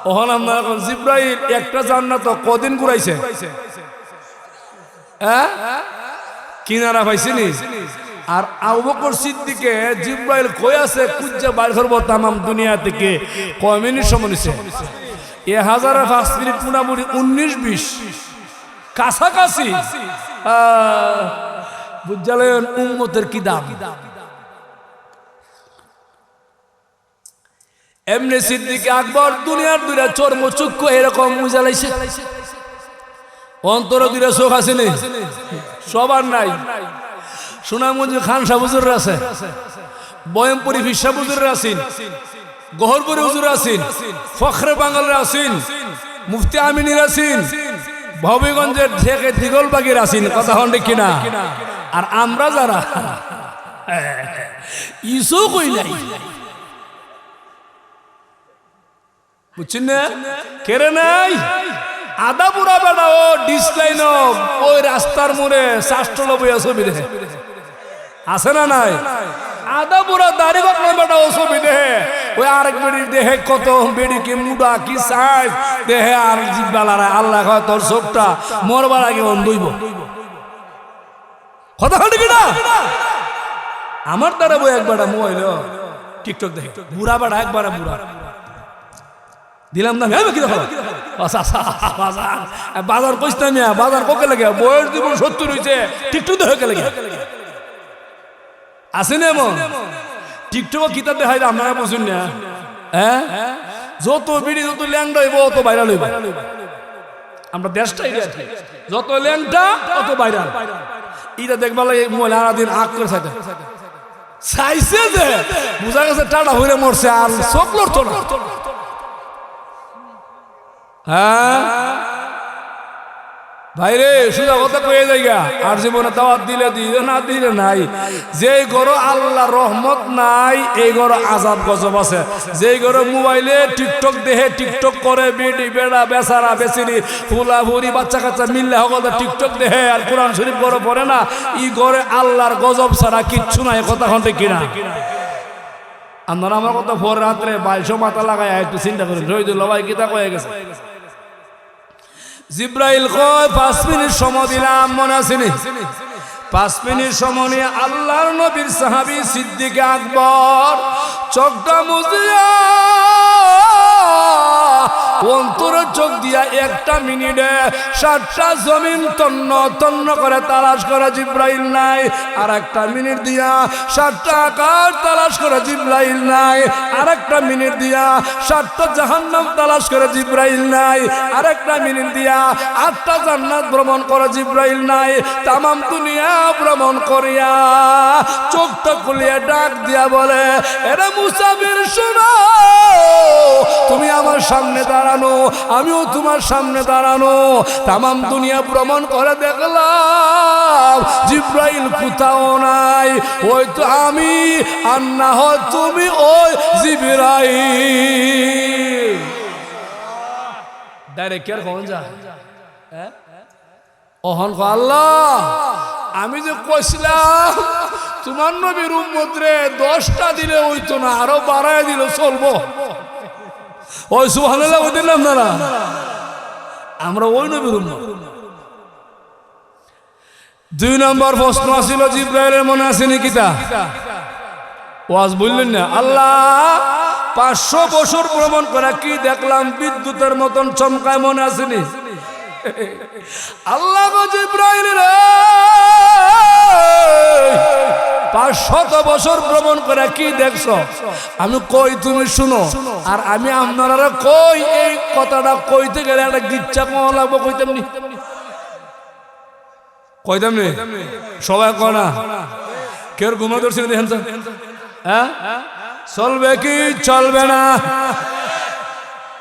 ওহন আমরা এখন জিব্রাইল একটা জান্নাত কদিন ঘুরাইছে? হ্যাঁ কিনারা পাইছিনি? আর আবু বকর সিদ্দিকে জিব্রাইল কই আছে কুজ্জা বাইর করব তামাম দুনিয়া থেকে, কয় মিনিট সময় নিছে? 1005 মিনিট, মোটামুটি 19-20 কাছাকাছি। বুঝলেন উম্মতের কি দাম। এমনি সিদ্দিক আকবর দুনিয়ার দুইটা চর্মচক্ষু এরকম মুজালাইছে, অন্তর দুইটা চোখ আছে নি? সবার নাই। সুনামগঞ্জ খান সাহ হুজুর আছে, বয়মপুরি ফিরসা হুজুর আছেন, গহরপুরি হুজুর আছেন, ফখরে বাঙালের আছেন, মুফতি আমিনীর আছেন, ভবিগঞ্জের ঢেকে দিগলবাগির আছেন। কথা হন ঠিক কিনা? আর আমরা যারা ইসো কই নাই, বুঝছেন না? কেড়ে নাই আদা পুরা বেড়া ও ডিসলাইন ওই রাস্তার মোড়ে শাস্ত্র বইয়া ছবি দেখে আছে না নাই? আদা পুরা দাড়ি বাটনা বেটা ও ছবি দেখে, ওই আরেক বেড়ির দেহে কত বেড়ি কি মুডা কি সাইজ দেহে, আর জিব্বালারা আল্লাহ কয় তোর চোখটা মরবার আগে অন্ধইব। কথা হয় কিনা? আমার দ্বারা বই একবার মোবাইল টিকটক দেখে বুড়া বেড়া, একবার বুড়া দিলাম না কি দেখো বাজার কইস না মিয়া, বাজার কোকে লাগে, বয়স জীবন 70 হয়েছে, টিকটক দেখে লাগে আছে না এমন? টিকটক কিতাব দেখাই আপনারা বুঝুন না? হ্যাঁ যত বিড়ি যত ল্যাংটা হইব অত ভাইরাল হইব। আমরা দেশটাই যত ল্যাংটা অত ভাইরাল। এটা দেখবা লাগে মোবাইল সারাদিন আগ করে চাইতে চাইছে যে বুঝা গেছে টাটা হইরে মরছে, আর চোখ লড়তো না। হ্যাঁ ভাইরে সোজা কথা কয়ে জায়গা, আর জীবনে দাওয়াত দিলে দিলে না দিলে নাই। যে ঘরে আল্লাহ রহমত নাই এই ঘরে আযাব গজব আছে। যে ঘরে মোবাইলে টিকটক দেখে টিকটক করে বেডি বেড়া বেচারা বেচিনি ফুলা ফুরি বাচ্চা কাচ্চা মিললে সকল টিকটক দেখে আর কোরআন শরীফ ঘরে পড়ে না, ই ঘরে আল্লাহর গজব ছাড়া কিচ্ছু নাই। কথা হন্তে কিনা? আপনারা আমার কথা ভোর রাত্রে 22 মাথা লাগায় একটু চিন্তা করেন। রহিদুল্লাহ ভাই কিতা কয়ে গেছে? জিব্রাইল কয় 5 মিনিট সময় দিলাম, মনে আছে নি? 5 মিনিট সময় নিয়ে আল্লাহর নবীর সাহাবী সিদ্দিক আকবর চোখটা মুজিয়া অন্তরের চোখ দিয়া 1টা মিনিটে 7টা জমিন তন্ন তন্ন করে তালাশ করে জিব্রাইল নাই। আর 1টা মিনিট দিয়া 7টা আকাশ তালাশ করে জিব্রাইল নাই। আর 1টা মিনিট দিয়া 7টা জাহান্নাম তালাশ করে জিব্রাইল নাই। আর 1টা মিনিট দিয়া 8টা জান্নাত ভ্রমণ করে জিব্রাইল নাই। তামাম দুনিয়া ভ্রমণ করিয়া চোখটা খুলিয়া ডাক দিয়া বলে, এরে মুসাফির শোনো, তুমি আমার সামনে দাঁড়ানো, আমিও তোমার সামনে দাঁড়ানো। তামাম দুনিয়া ভ্রমণ করে দেখলাম জিব্রাইল কোথাও নাই। ওই তো আমি, আর না হয় তুমি ওই জিব্রাইল। ডাইরেক্ট কেয়ার কখন যা ওহন আল্লাহ, আমি যে কইছিলাম তোমার নবীর উম্মত রে 10টা দিলে হইতো না, আরো বাড়ায় দিল চলবো। ওই সুবহানাল্লাহ ওই দিলাম না, আমরা ওই নবীর উম্মত। 2 নম্বর প্রশ্ন আসিল জিব্রাইলের, মনে আছে নাকি? তা ওয়াজ বললেন না, আল্লাহ 500 বছর ভ্রমণ করে কি দেখলাম বিদ্যুতের মতন চমকায়, মনে আসেনি? আল্লাহ গো জিবরাইল রে 500 বছর ভ্রমণ করে কি দেখছো? আমি কই তুমি শুনো, আর আমি আপনারা কই এই কথাটা কইতে গেলে একটা গিচ্ছা কম লাগবো, কইতামনি কইতামনি সবাই কনা কেউ ঘুমা ধরছিল দেখেন তো, হ্যাঁ চলবে কি চলবে না?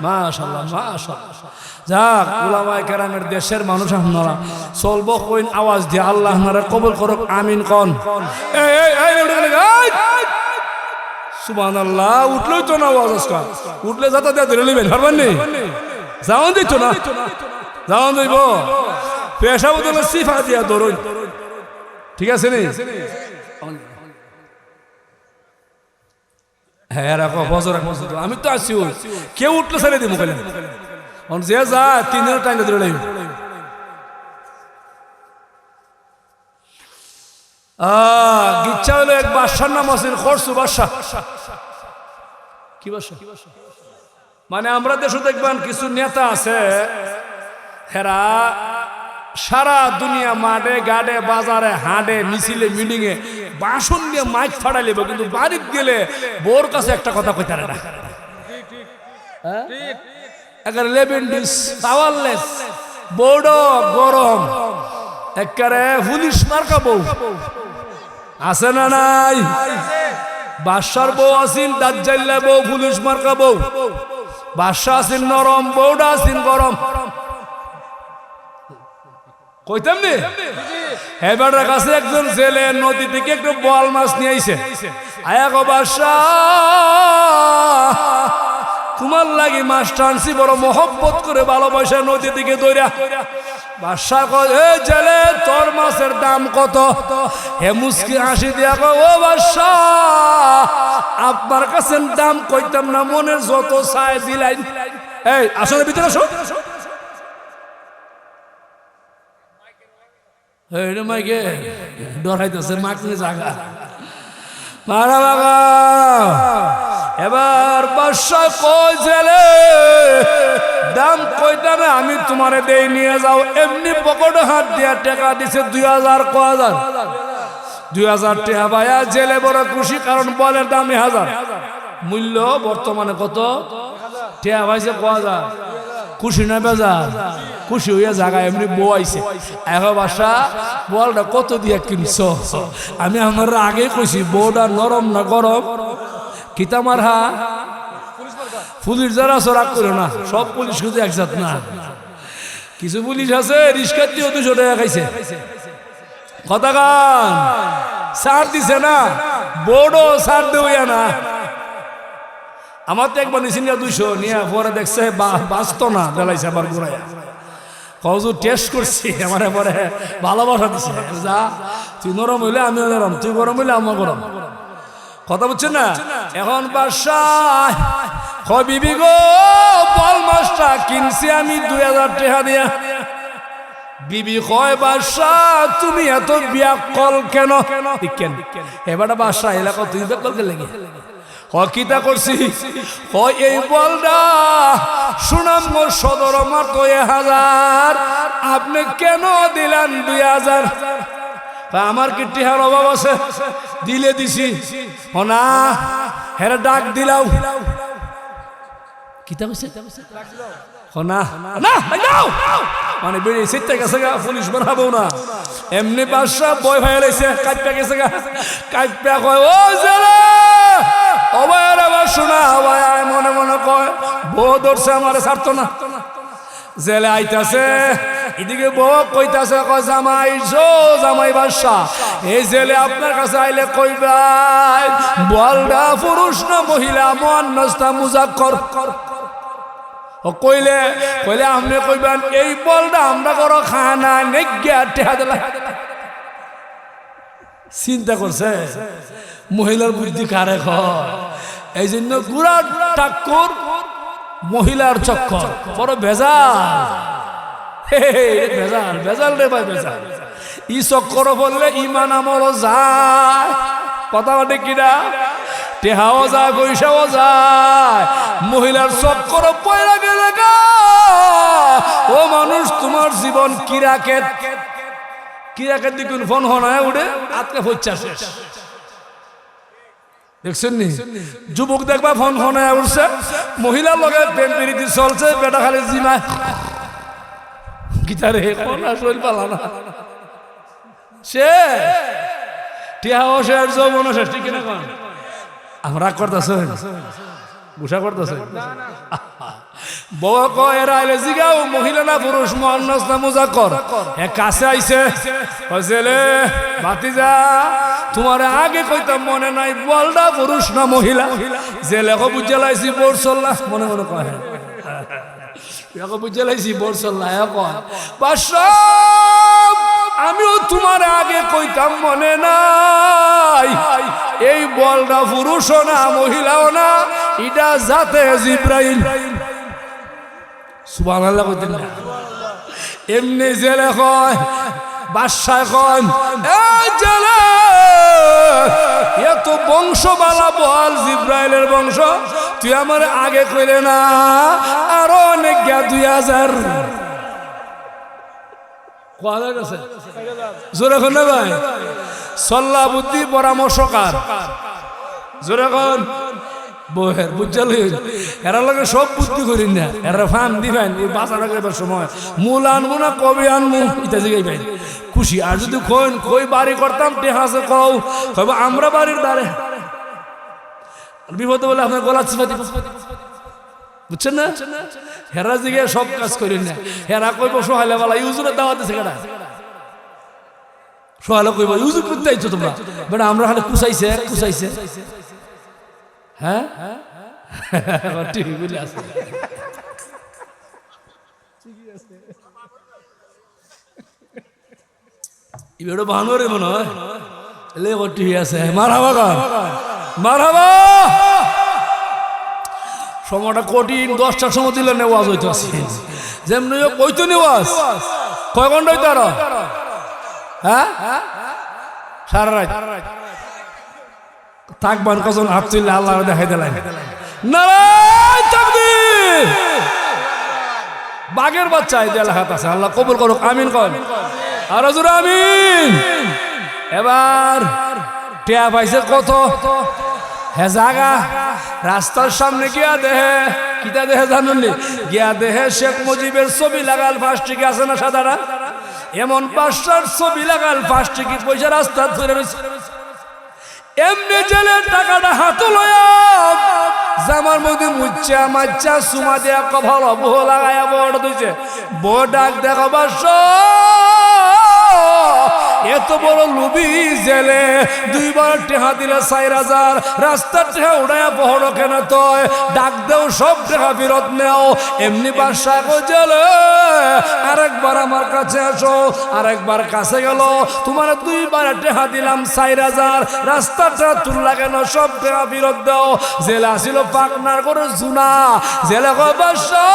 মাশাআল্লাহ মাশাআল্লাহ। যাক উলামায়ে কেরামের দেশের মানুষ আপনারা চলবো কইন আওয়াজ দিয়ে, আল্লাহ আপনারা কবুল করুক, আমিন কোন। সুবহানাল্লাহ, উঠলেই তো না আওয়াজ, আজকাল উঠলে যাতা দিয়ে ধরে নেবেন, পারবেন নি? যাওয়ান দিত না, যাওয়ান দিব পেশা বদলে সিফা দিয়া ধরুন, ঠিক আছে নি? হ্যাঁ রাখো বজর, আমি তো আছি, কেউ উঠলে ছেড়ে দিব কেন, যে যা 3 দিনের টাইম ধরে নেই। গিচ্ছা হলো এক বাদশার নাম আছে খরসু বাদশাহ। কি বাদশাহ? মানে আমরা দেশে দেখবেন কিছু নেতা আছে, হেরা সারা দুনিয়া মাঠে গাড়ে বাজারে হাটে মিছিলে মিটিং এ বাসন দিয়ে মাইক ফাড়াই লিব, কিন্তু বাড়িতে গেলে বোর কাছে একটা কথা কইতে পারে না। একেবারে লেবেন্ডিস পাওয়ারলেস, বড় গরম, একেবারে পুলিশ মার্কা বউ আছে না নাই? বাদশার বউ আসিন দাজ্জাল্লা বউ, পুলিশ মার্কা বউ। বাদশা আসিন নরম, বউটা আসিন গরম। কইতাম নি এবার কাছে একজন জেলে নদী থেকে একটু বোয়াল মাছ নিয়ে আইছে, আয়া গো বাদশা তোমার লাগি মাছটা আনছি, বড় মহব্বত করে ভালোবাসা নদী থেকে দৌড়া। বাদশা কয় এ জেলে তোর মাছের দাম কত? হে মুস্কি হাসি দিয়া কয় ও বাদশা আপনার কাছে দাম কইতাম না, মনের যত চাই দিলাই। এই আসলে ভিতরে আসো, মাইকে ডরাইতেছে মাকনি জায়গা মারা বাগা। এবার বাদশা কয় জেলে দাম কইতা না, আমি তোমারে দেই নিয়ে যাও। এমনি পকেটে হাত দিয়া টাকা দিছে 2000 1000 2000 টাকা ভাইয়া। জেলে বড় খুশি, কারণ বলের দাম 1000, মূল্য বর্তমানে কত টাকা পাইছে 1000। খুশি না বেজার? খুশি হইয়া জায়গা এমনি বউ আইছে। এখন বাসা বলটা কত দিয়ে কিনছ? আমি আমার আগে কইছি বউটা নরম না গরম? কিতামার হা পুলিশ যারা রাগ করো না, সব পুলিশ কিন্তু একসাথ না। কিছু পুলিশ আছে রিস্কার দিয়ে 200 টাকা খাইছে, কথা গান সার দিছে না, বড় সার দেওয়া না। আমার তো একবার নিয়েছি 200 নিয়ে, পরে দেখছে বাঁচত না, বেলাইছে আবার ঘুরাইয়া। কজু টেস্ট করছি, আমার পরে ভালোবাসা দিছে, যা তুই নরম হইলে আমিও নরম, তুই গরম হইলে আমার গরম, কথা বুঝছেন না? এখন বাদশাহ কয় বিবি গো বল মাছটা কিনছি আমি 2000 টাকা দিয়া। বিবি কয় বাদশাহ তুমি এত বিয়াকল কেন? কেন এবার বাদশাহ এলাকা তুই বিয়াকল কে লেগে হকিতা করছি? হয় এই বলটা সুনাম সদর মাত্র 1000, আপনি কেন দিলেন 2000? আমার কি টিহার অভাব আছে? দিলে দিছি না, হেরা ডাক দিলাও কিতা কইছে না না মানে বেরিয়ে সিটটা গেছে গা, পুলিশ বানাবো না। এমনি বাদশা বয় ভাই লাইছে, কাটপা গেছে গা, কাটপা কয় ও জেলে অবায়ার আবার শোনা অবায় মনে মনে কয় বউ ধরছে আমারে ছাড়তো না। জেলে আইতাছে, এদিকে বউ কইতাছে কয় জামাই জামাই বাদশা এই জেলে আপনার কাছে আইলে কইবাই বলটা পুরুষ না মহিলা, মুআন্নাসটা মুযাক্কার। ও কইলে কইলে আপনি কইবেন এই বলটা আমরা করো খানা নেগিয়া টেহা দিলা। চিন্তা করছে মহিলার বুদ্ধি কারে হয়? এই জন্য গুড়ার টাক্কর মহিলার চক্কর, বড় ভেজাল। ভেজাল ভেজাল রে ভাই, ভেজাল। ই চক্কর বললে ইমান আমল যায়, কথা বলে কিনা? টেহাও যায় পয়সাও যায়, মহিলার চক্কর পয়লা গেলে গা। ও মানুষ, তোমার জীবন কিরাকেট কিরাকেট দিকুন ফোন হনায় উঠে আজকে হচ্ছে শেষ। দেখছেন নি যুবক দেখবা ফোন হনায় উঠছে, মহিলার লগে প্রেম প্রীতি চলছে, বেটা খালি জিমায় গিটারে কোন আসল পালা না সে টিয়াও শেষ, যৌবন শেষ, ঠিক কিনা কোন? আমরা করতেছ গুসা করতেছে বউ কয় এরা আইলে জিগাও মহিলা না পুরুষ, মুআন্নাস না মুযাক্কার। এক কাছে আইছে কইছেলে ভাতিজা তোমার আগে কইতাম মনে নাই, বলডা পুরুষ না মহিলা? যে লেখো বুঝে লাইছি বরসল্লাহ, মনে মনে কয় লেখো বুঝে লাইছি বরসল্লাহ। কয় বাদশা আমিও তোমার আগে কইতাম মনে নাই, এই বলডা পুরুষও না মহিলাও না, এটা জাতে জিব্রাইল। সুবহানাল্লাহ কইতেন না? এমনি জেলে কয় বাদশাহ কয় এই জেলে এত বংশবালা বল জিব্রাইলের বংশ, তুই আমার আগে কইলে না, আরো অনেক গা 2000 জোরে খন ভাই সল্লা বুদ্ধি পরামর্শকার জোরে খন বহের বুঝল এরা লাগে সব বুদ্ধি করি না, এরা ফান দিবেন ওই বাঁচানো গেবার সময় মূল আনবো না কবি আনবো ইটা জায়গায় ভাই খুশি। আর যদি কোন কই বাড়ি করতাম টেহাসে কও কব আমরা বাড়ির দ্বারে বিপদ বলে আপনার গলা চিপা দিব, বুঝছেন না? হেরা জিগে সব কাজ করি না, হেরা কইব সোহাইলে বলা ইউজুরের দাওয়াত দিছে কেডা? সোহাইলে কইব ইউজুর করতে আইছো তোমরা, বেটা আমরা খালি কুচাইছে কুচাইছে। হ্যাঁ ঠিক বলে আছে, এবারে বানরে মনে হয় এলে ভর্তি হয়ে আছে। মারহাবা গান মারহাবা। সময়টা কঠিন, 10টার সময় দিলে নেওয়াজ হইতে আছে, যেমনি কইতো নেওয়াজ কয় ঘন্টা হইতো আরো? হ্যাঁ সারা রাত থাকবান কজন হাত তুললে আল্লাহ দেখাই দিলেন নারায়ণ তাকবীর। বাঘের বাচ্চা এই দেয়ালে হাত আছে, আল্লাহ কবুল করুক, আমিন কন আর জোরে আমিন। এবার টিয়া পাইছে কত? হে জাগা রাস্তার সামনে গিয়া দেহে কিতা দেহে জানুন গিয়া দেহে শেখ মুজিবের ছবি লাগাল 5 টিকি আছে না সাদারা, এমন 5টার ছবি লাগাল 5 টিকি পয়সা রাস্তা ধরে রয়েছে। এমনি জেলে টাকাটা হাত লয়া জামার মধ্যে মুচ্চা মাচ্চা সুমা দিয়া কভাল বহ লাগায়া বড় দিছে, বড় ডাক দেখো বাসা এত বড় লুবি জেলে 2 বার টেহা দিলে 4000, রাস্তার টেহা উড়াইয়া বহর কেন তয় ডাক দেও সব টেহা ফেরত নেও। এমনি বাদশাহ জেলে আরেকবার আমার কাছে আসো, আরেকবার কাছে গেল, তোমার 2 বার টেহা দিলাম 4000, রাস্তার টেহা তুললা কেন সব টেহা ফেরত দাও। জেলে আসিল পাকনার করে জুনা, জেলে কয় বাদশাহ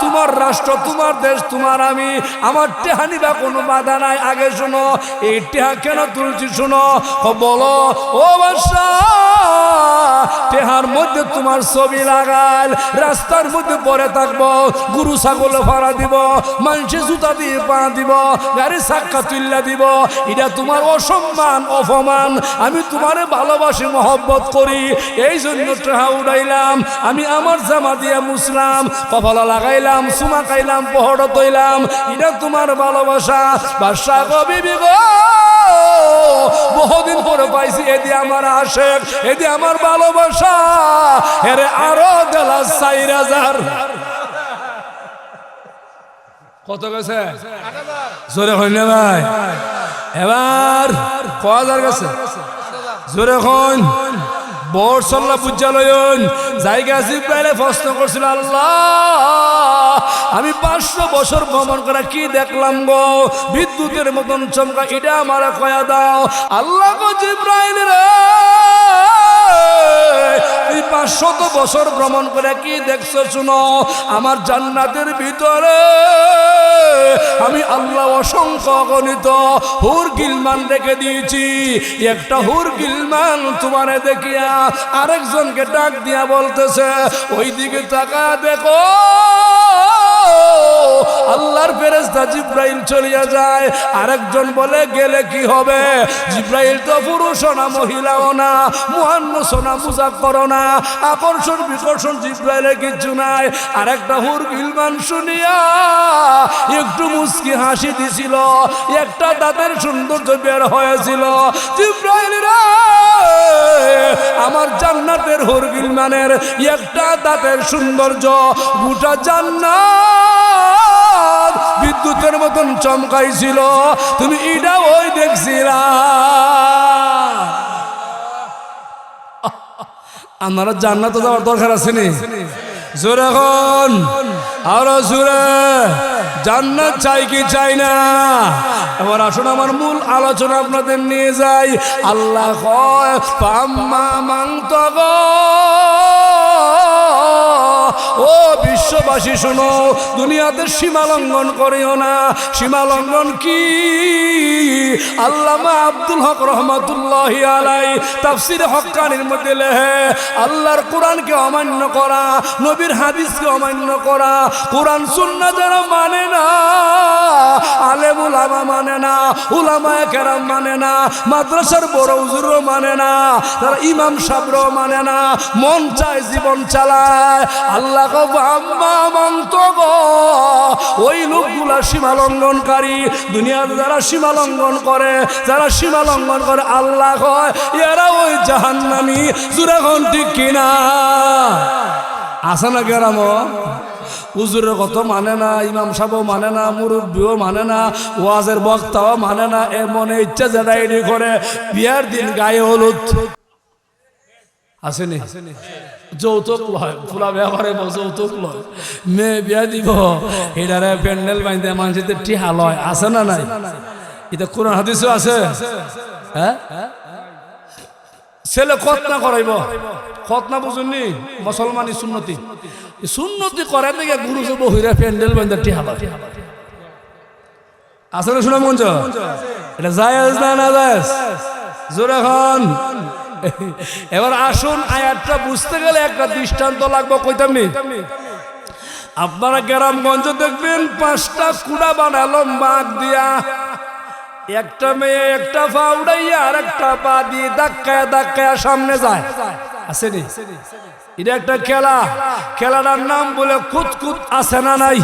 তোমার রাষ্ট্র তোমার দেশ তোমার আমি, আমার টেহা নিবা কোনো বাধা নাই, আগে শোনো এই টেহা কেন তুলছি শোনো। বলো ও বাদশা টেহার মধ্যে তোমার ছবি লাগাল, রাস্তার মধ্যে পরে থাকবো, গরু ছাগল ভাড়া দিব, মানুষে জুতা দিয়ে পা দিব, গাড়ি চাক্কা তুল্লা দিব, এটা তোমার অসম্মান অপমান। আমি তোমারে ভালোবাসি মহব্বত করি, এই জন্য টেহা উড়াইলাম, আমি আমার জামা দিয়ে মুসলাম, কপালা লাগাইলাম, সুমা খাইলাম, পহড় তৈলাম, এটা তোমার ভালোবাসা। বাদশা কবি গো বহুদিন পরে পাইছি, এদি আমার আশেক, এদি আমার ভালোবাসা, এরে আরো দিলা 4000। কত গেছে? জোরে হইলে ভাই এবার 1000 গেছে, জোরে হইন বরসল্লা বুঝালয়ন জায়গা জিব্রাইলে প্রশ্ন করছিল, আল্লাহ আমি 500 বছর ভ্রমণ করা কি দেখলাম গো, বিদ্যুতের মতন চমকা, এটা আমার কয়া দাও। আল্লাহ গো জিব্রাইল রে এই 500 বছর ভ্রমণ করে কি দেখছো শুনো, আমার জান্নাতের ভিতরে আমি আল্লাহ অসংখ্য অগণিত হুর গিলমান রেখে দিয়েছি। একটা হুর গিলমান তোমারে দেখিয়া আরেকজনকে ডাক দিয়া বলতেছে, ওই দিকে তাকা দেখো। আল্লাহর ফেরেশতা জিব্রাইল চলিয়া যায়। আরেকজন বলে, গেলে কি হবে? জিব্রাইল তো পুরুষও না, মহিলাও না, মুহান্নাস না, মুযাক্কার না, আকর্ষণ বিকর্ষণ জিব্রাইলের কিচ্ছু নাই। আরেকটা হুর গিলমান শুনিয়া একটু মুস্কি হাসি দিছিল, একটা দাঁতের সৌন্দর্য বের হয়েছিল। জিব্রাইল রে, আমার জান্নাতের হুর গিলমানের একটা দাঁতের সৌন্দর্য গোটা জান্নাত বিদ্যুতের মতন চমকাইছিল, তুমি এটা ওই দেখছিলা। আপনারা জান্নাতে যাওয়ার দরকার আছে নি? জোরে এখন আরো জোরে, জান্নাত চাই কি চাই না? এবার আসুন আমার মূল আলোচনা আপনাদের নিয়ে যাই। আল্লাহ কয়, পাম্মা মান তাগা। ও বিশ্ববাসী শোনো, দুনিয়াতে সীমা লঙ্ঘন করিও না। সীমা লঙ্ঘন কি? আল্লামা আব্দুল হক রহমাতুল্লাহি আলাইহি তাফসীরে হক্কানির মধ্যে লেখে, আল্লাহর কোরআনকে অমান্য করা, নবীর হাদিসকে অমান্য করা, কোরআন সুন্নাহ যারা মানে না, আলেম উলামা মানে না, উলামায়ে কেরাম মানে না, মাদ্রাসার বড় হুজুরও মানে না, তারা ইমাম সাহেবরাও মানে না, মন চায় জীবন চালায়। আল্লাহ আম্মা মান তাগা, ওই লোকগুলা সীমা লঙ্ঘনকারী। দুনিয়াতে যারা সীমা লঙ্ঘন করে, যারা সীমা লঙ্ঘন করে, আল্লাহ কয় এরা ওই জাহান্নামী। জোরে কোন ঠিক কিনা? আসে না গেরাম? হুজুরের কত মানে না, ইমাম সাহেবও মানে না, মুরব্বীও মানে না, ওয়াজের বক্তাও মানে না, এ মনে ইচ্ছা যেটা এডি করে। বিয়ার দিন গায়ে হলুদ আসেনি, যৌতুক লয়, পুরা ব্যাপারে যৌতুক লয়, মেয়ে বিয়া দিব এটারে প্যান্ডেল বাঁধতে মানুষের টিহা লয়। আছে না নাই? এটা কোরআন হাদিসও আছে। হ্যাঁ, ছেলে খতনা করাইব, খতনা বুঝুননি? মুসলমানি সুন্নতি, সুন্নতি করে দেখে গুরু যে বহিরা প্যান্ডেল বাঁধতে টিহা লয়। আছে না শোনা মঞ্চ? এটা জায়েজ না না জায়েজ? জোরে খান। এবার আসুন, আয়াতটা বুঝতে গেলে একটা দৃষ্টান্ত লাগবে, কইতাম নি? আপনারা গ্রামগঞ্জ দেখবেন 5টা কুড়া বানালো বাঁক দিয়া, একটা মেয়ে একটা পা উড়াইয়া আর একটা পা দিয়ে ধাক্কায় ধাক্কায় সামনে যায়। আসেনি? এটা একটা খেলা, খেলাটার নাম বলে কুতকুত। আছে না নাই?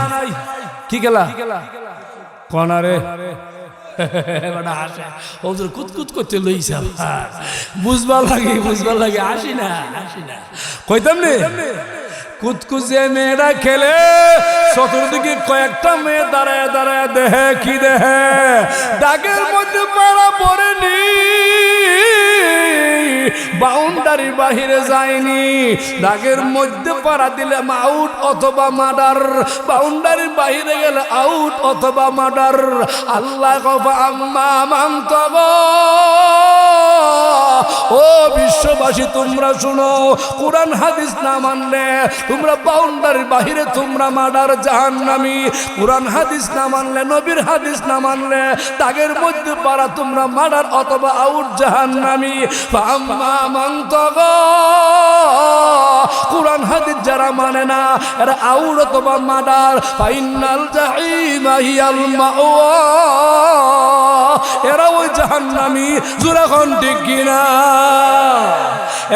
কি খেলা? কনারে কুতকুত করতে লইছে, বুঝবার লাগে, বুঝবার লাগে। আসি না, আসি না, কইতাম নি? কুতকুত যে মেয়েরা খেলে, চতুর্দিকে কয়েকটা মেয়ে দাঁড়ায় দাঁড়ায় দেহে, কি দেহে? দাগের মধ্যে পাড়া পড়েনি, বাউন্ডারির বাহিরে যায়নি। দাগের মধ্যে পাড়া দিলে আউট অথবা মার্ডার, বাউন্ডারির বাহিরে গেলে আউট অথবা মার্ডার। আল্লাহ কফা আম্মা মান তাগা। ও বিশ্ববাসী তোমরা শুনো, কোরআন হাদিস না মানলে তোমরা বাউন্ডারির বাহিরে, তোমরা মার্ডার, জাহান্নামী। কোরআন হাদিস না মানলে, নবীর হাদিস না মানলে দাগের মধ্যে পাড়া তোমরা মার্ডার অথবা আউট, জাহান্নামী। আম্মা মান তাগা, কোরআন হাদিস যারা মানে না এরা আউট অথবা মার্ডার। ফাইনাল জাহিমা হিয়াল মাওয়া, এরা ওই জাহান্নামী। জোরে কোন ঠিক কিনা?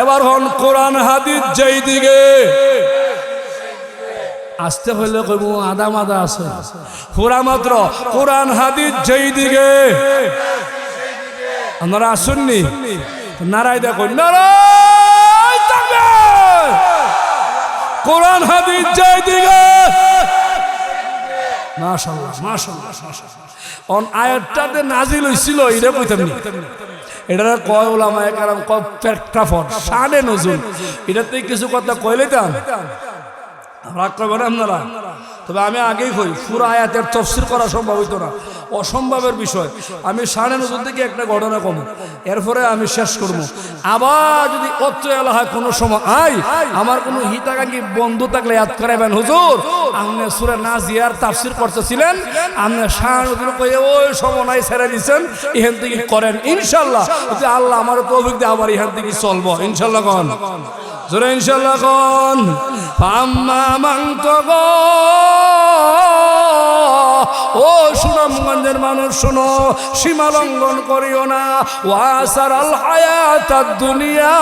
এবার হন কোরআন হাদিস যেই দিকে আসতে হইলে কইব আদা মাদা আছে, পুরা মাত্র কোরআন হাদিস যেই দিকে। আপনারা আসুননি? নারায় দেখো, নারায় তাকবীর। কোরআন হাদিস যেই দিকে, মাশাআল্লাহ মাশাআল্লাহ মাশাআল্লাহ। অন আয়াতটাতে নাজিল হইছিল, এটা কইতাম নি? এটা কয় ওলামায়ে কেরাম কয় প্রেক্ষাপট, শানে নজুল। এটাতে কিছু কথা কইলেতাম, রাগ করবেন আপনারা। তবে আমি আগেই কই, পুরো আয়াতের তাফসীর করা সম্ভব হইতো না, অসম্ভবের বিষয়। আমি শানে নজুল থেকে একটা ঘটনা কম, এরপরে আমি শেষ করব। আবার যদি অত্র এলাকায় কোনো সময় আমার কোনো হিতাকাঙ্ক্ষী বন্ধু থাকলে ইয়াদ করাবেন হুজুর আপনি সূরা নাজিয়ার তাফসীর করতেছিলেন আপনি শাহানুদ্দিন কয়ে ওই সময় নাই ছেড়ে দিচ্ছেন এখান থেকে করেন ইনশাল্লাহ যে আল্লাহ আমার তৌফিক দিয়ে আবার এখান থেকে চলবো ইনশাল্লাহ কোন জোরে ইনশাল্লাহ কোন ফাম্মা মান তাগা ও সুনামগঞ্জের মানুষ শোনো সীমা লঙ্ঘন করিও না ওয়াসারাল হায়াতাদ দুনিয়া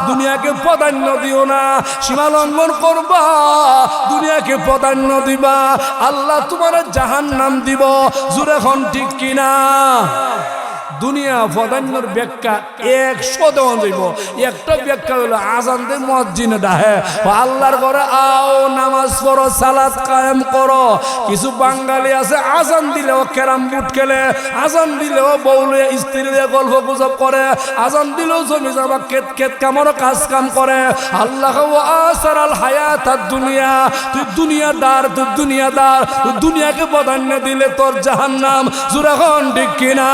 দুনিয়াকে প্রাধান্য দিও না সীমা লঙ্ঘন করবা দুনিয়াকে প্রাধান্য দিবা আল্লাহ তোমার জাহান্নাম দিব জোরে এখন ঠিক কিনা দুনিয়া প্রাধান্যর ব্যাখ্যা 100 দেওয়া যাইব একটা ব্যাখ্যা হলো আজান দে মুয়াজ্জিনে ডাহে আল্লাহর ঘরে আও নামাজ পড়ো সালাত কায়েম করো কিছু বাঙালি আছে আজান দিলেও ক্যারাম বুট খেলে আজান দিলেও বউলে স্ত্রীরে গল্প গুজব করে আজান দিলেও জমি জমা ক্ষেত কামারও কাজ কাম করে আল্লাহ ওয়াসারাল হায়াতাদ দুনিয়া তুই দুনিয়াদার তুই দুনিয়াকে প্রাধান্য দিলে তোর জাহান্নাম জোরে এখন ঠিক কিনা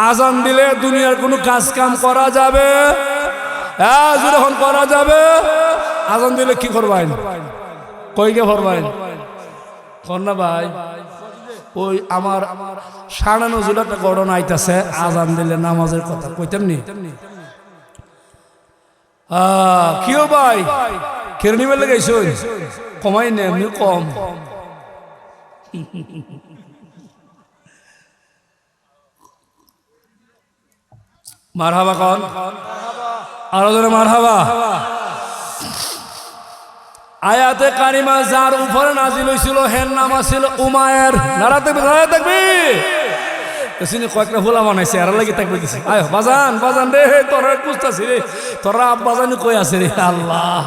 আজান দিলে দুনিয়ার কোনো কাজ কাম করা যাবে যখন করা যাবে আজান দিলে কি করবেন কইকে করবেন কর না ভাই ওই আমার সাড়ে নজরুল একটা ঘটনা আইতাছে আজান দিলে নামাজের কথা কইতাম নি কিও ভাই কেরনি মেলে গেছ কমাই নে এমনি কম মারহাবা কন আরো জোরে মারহাবা আয়াতে কারিমা যার উপরে নাজিল হয়েছিল হের নাম ছিল উমায়ের নারাতে দেখবি এসিনি কয়েকটা ভোলা বানাইছে আর লাগি থাকবে দিছে আয় বাজান রে তোরা বুঝতাছি রে তোরা বাজানি কই আছে রে আল্লাহ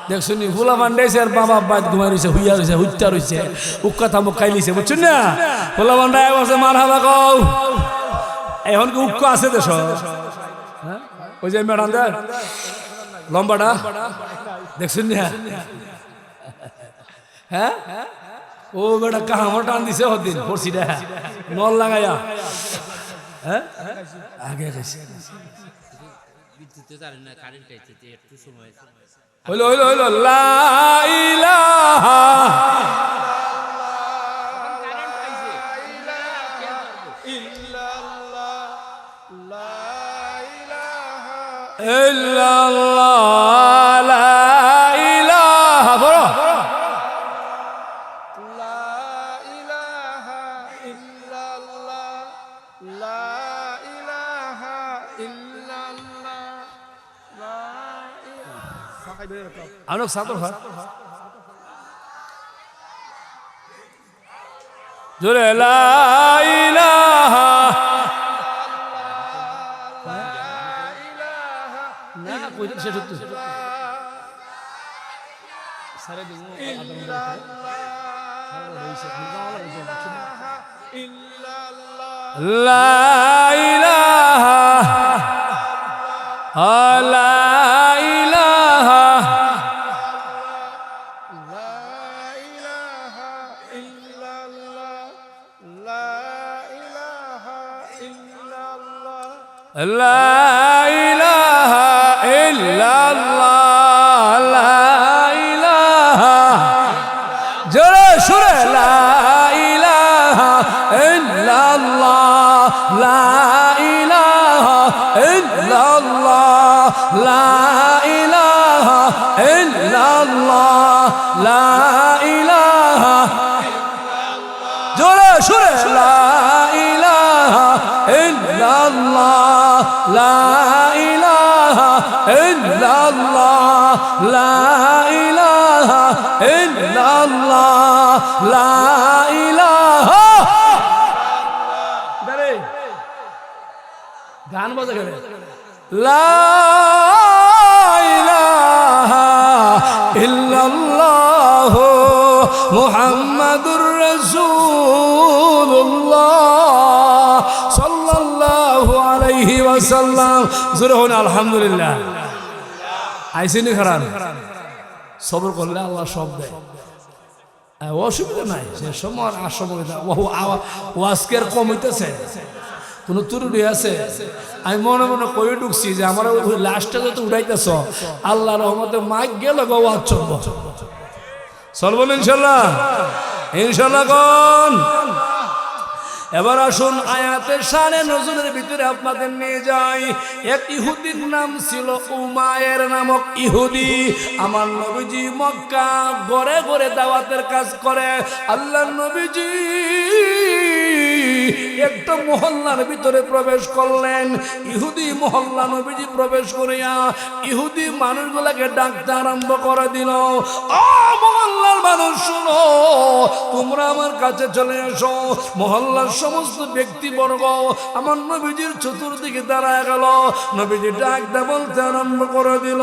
দেখছনি ভোলা বান্ধাইছে আর বাবা বাদ ঘুমাই রইছে হুইয়া রইছে হুইটা রইছে উক্কা থামুক খাইলিছে বুঝছেন না ভোলা বান্ধায় বসে মারহাবা কও এখন কি উক্কা আছে দেশ ওই যে ম্যাডাম দা লম্বাটা দেখছেন না হ্যাঁ ও বেটা কাহামর টান দিছে হদিন পড়ছিটা নল লাগাইয়া হ্যাঁ আগে গেছে হইলো লা ইলাহা ইল্লাল্লাহ লা ইলাহা বলো লা ইলাহা ইল্লাল্লাহ লা ইলাহা ইল্লাল্লাহ লা ইলাহা আলোক সাদর হয় জোরে লা ইলাহা গান বাজে গেলে লা ইলাহা ইল্লাল্লাহ মুহাম্মাদুর রাসূলুল্লাহ সাল্লাল্লাহু আলাইহি ওয়াসাল্লাম জোরে হন আলহামদুলিল্লাহ আইসিনি খারাপ সবর করলে আল্লাহ সব দেয় অসুবিধা নাই সে সময় আসবিধা ওয়াজকের কম হইতেছে কোনো ত্রুটি আছে? আমি মনে মনে কয়ে ঢুকছি যে আমার ওই লাশটা যত উঠাইতেছ আল্লাহ রহমতে মাইক গেল বাবা চলবো চলবেন ইনশাল্লাহ ইনশাল্লাহ কোন। এবার আসুন আয়াতের শানে নজরুলের ভিতরে আপনাদের নিয়ে যাই। এক ইহুদির নাম ছিল উমায়ের নামক ইহুদি। আমার নবীজি মক্কা ঘরে ঘরে দাওয়াতের কাজ করে। আল্লাহর নবীজি একটা মহল্লার ভিতরে প্রবেশ করলেন। ইহুদি মহল্লা নবীজি প্রবেশ করিয়া ইহুদি মানুষগুলাকে ডাকতে আরম্ভ করে দিল, ও মহল্লার মানুষ শুনো, তোমরা আমার কাছে চলে এসো। মহল্লার সমস্ত ব্যক্তিবর্গ আমার নবীজির চতুর্দিকে দাঁড়ায় গেল। নবীজি ডাকতে বলতে আরম্ভ করে দিল,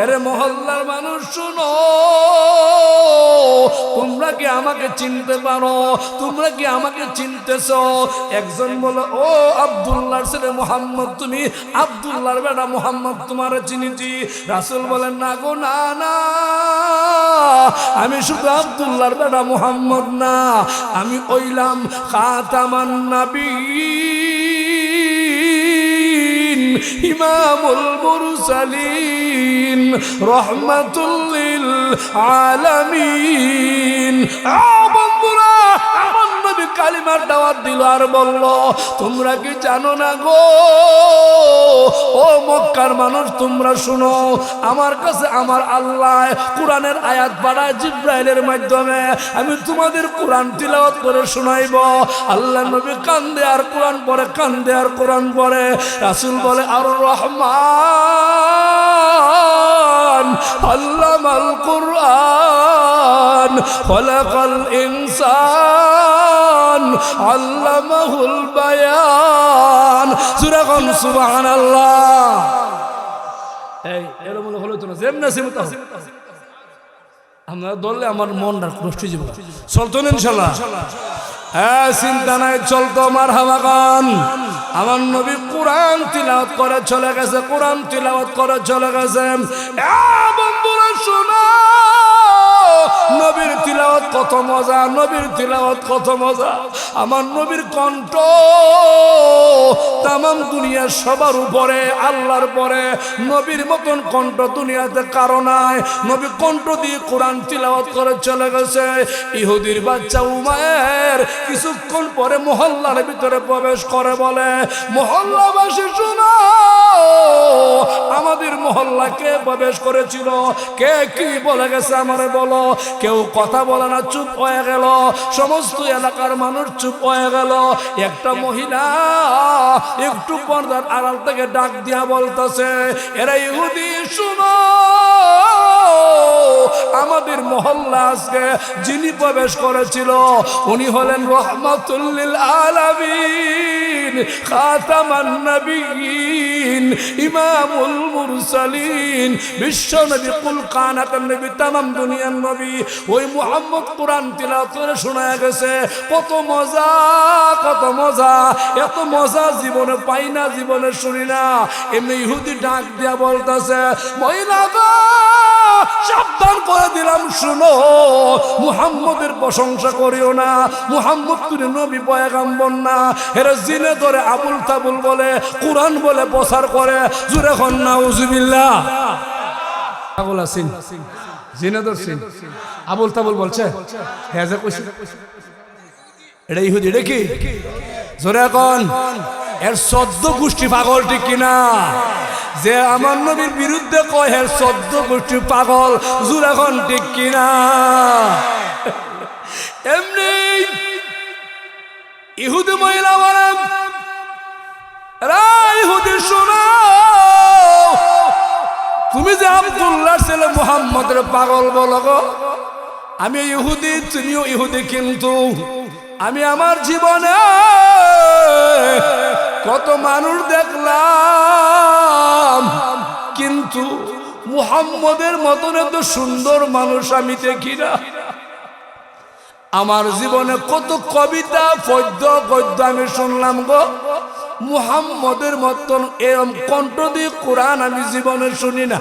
আরে মহল্লার মানুষ শুনো, তোমরা কি আমাকে চিনতে পারো? তোমরা কি আমাকে চিনতেছ? একজন বলে, ও আব্দুল্লাহর ছেলে মুহাম্মদ, তুমি আব্দুল্লাহর বেটা মুহাম্মদ, তোমার চিনিছি। রাসূল বলেন, না গো না না, আমি শুধু আব্দুল্লাহর বেটা মুহাম্মদ না, আমি ওইলাম খাতামান নবীন ইমামুল মুরসালিন রহমাতুল লিল আলামিন। বন্ধুরা, আমার নবী কালিমার দাওয়াত দিল আর বলল, তোমরা কি জানো না গো, ও মক্কার মানুষ, তোমরা শুনো, আমার কাছে আমার আল্লাহ কোরআনের আয়াত পাঠায় জিবরাইলের মাধ্যমে, আমি তোমাদের কোরআন তিলাওয়াত করে শোনাইব। আল্লাহ নবী কান্দে আর কোরআন পড়ে, কান্দে আর কোরআন পড়ে। রাসূল বলে, আর রহমান আল্লামাল কুরআন খলাকাল ইনসান আল্লামাহুল বায়ান। সূরা কোন সুবহানাল্লাহ। এই এরকম হলো তো না, যেমন সেমন আমরা দললে আমার মনটা নষ্ট হয়ে যাবে। চলতো না ইনশাআল্লাহ? হ্যাঁ, চিন্তা নাই, চলতো। মারহাবা গান। আমার নবী কোরআন তিলাওয়াত করে চলে গেছে, কোরআন তিলাওয়াত করে চলে গেছে। বন্ধুরা শোনো, নবীর তিলাওয়াত কত মজা, নবীর তিলাওয়াত কত মজা। আমার নবীর কণ্ঠ তামাম দুনিয়ার সবার উপরে, আল্লাহর পরে নবীর মতন কণ্ঠ দুনিয়াতে কারো নাই। নবী কণ্ঠ দিয়ে কোরআন তিলাওয়াত করে চলে গেছে। ইহুদির বাচ্চা উমায়ের কিছুক্ষণ পরে মহল্লার ভিতরে প্রবেশ করে, বলে, মহল্লাবাসী শুনো, আমাদের মহল্লা কে প্রবেশ করেছিল? কে কি বলে গেছে আমারে বলো। কেউ কথা বলে না, চুপ হয়ে গেল। সমস্ত এলাকার মানুষ চুপ হয়ে গেল। একটা মহিলা একটু পর্দার আড়াল থেকে ডাক দিয়া বলতেছে, এরা ইহুদি, শুনো, আমাদের মহল্লা আজকে যিনি প্রবেশ করেছিল উনি হলেন রহমাতুল লিল আলামিন খাতামান নবীন ইমামুল মুরসালিন, বিশ্ব নবী, কুল কানাতের নবী, তামাম দুনিয়ার নবী। ওই মুহাম্মদ কোরআন তিলাওয়াত করে শোনা গেছে। কত মজা, কত মজা, এত মজা জীবনে পাই না, জীবনে শুনি না। এমনি ইহুদি ডাক দিয়া বলতেছে, মহিলা গো, সাবধান করে দিলাম, শুনো, মুহাম্মদের প্রশংসা করিও না। মুহাম্মদ তুমি নবী পয়গম্বর না। এরা জিনে ধরে আবুল তাবুল বলে, কোরআন বলে প্রচার করে। জুরে খন নাউজুবিল্লাহ। পাগল আছেন, জিনে ধরছেন, আবুল তাবুল বলছে, হ্যাঁ যে কইছে এটা ইহুদি, এটা কি? জোরে কোন, এর 14 গোষ্ঠী পাগল, ঠিক কিনা? যে আমার নবীর বিরুদ্ধে কয়, এর 14 গোষ্ঠী পাগল। জোরে কোন, ঠিক কিনা? এমনি ইহুদি মহিলা বলে, ইহুদি শোনো, তুমি যে আব্দুল্লাহর ছেলে মুহাম্মদের পাগল বলো গো, আমি ইহুদি, তুমিও ইহুদি, কিন্তু আমি আমার জীবনে কত মানুষ দেখলাম, কিন্তু মুহাম্মদের মতন এত সুন্দর মানুষ আমি দেখি না। আমার জীবনে কত কবিতা, পদ্য, গদ্য আমি শুনলাম গো, মুহাম্মদের মতন এরম কণ্ঠ দিয়ে কোরআন আমি জীবনে শুনি না।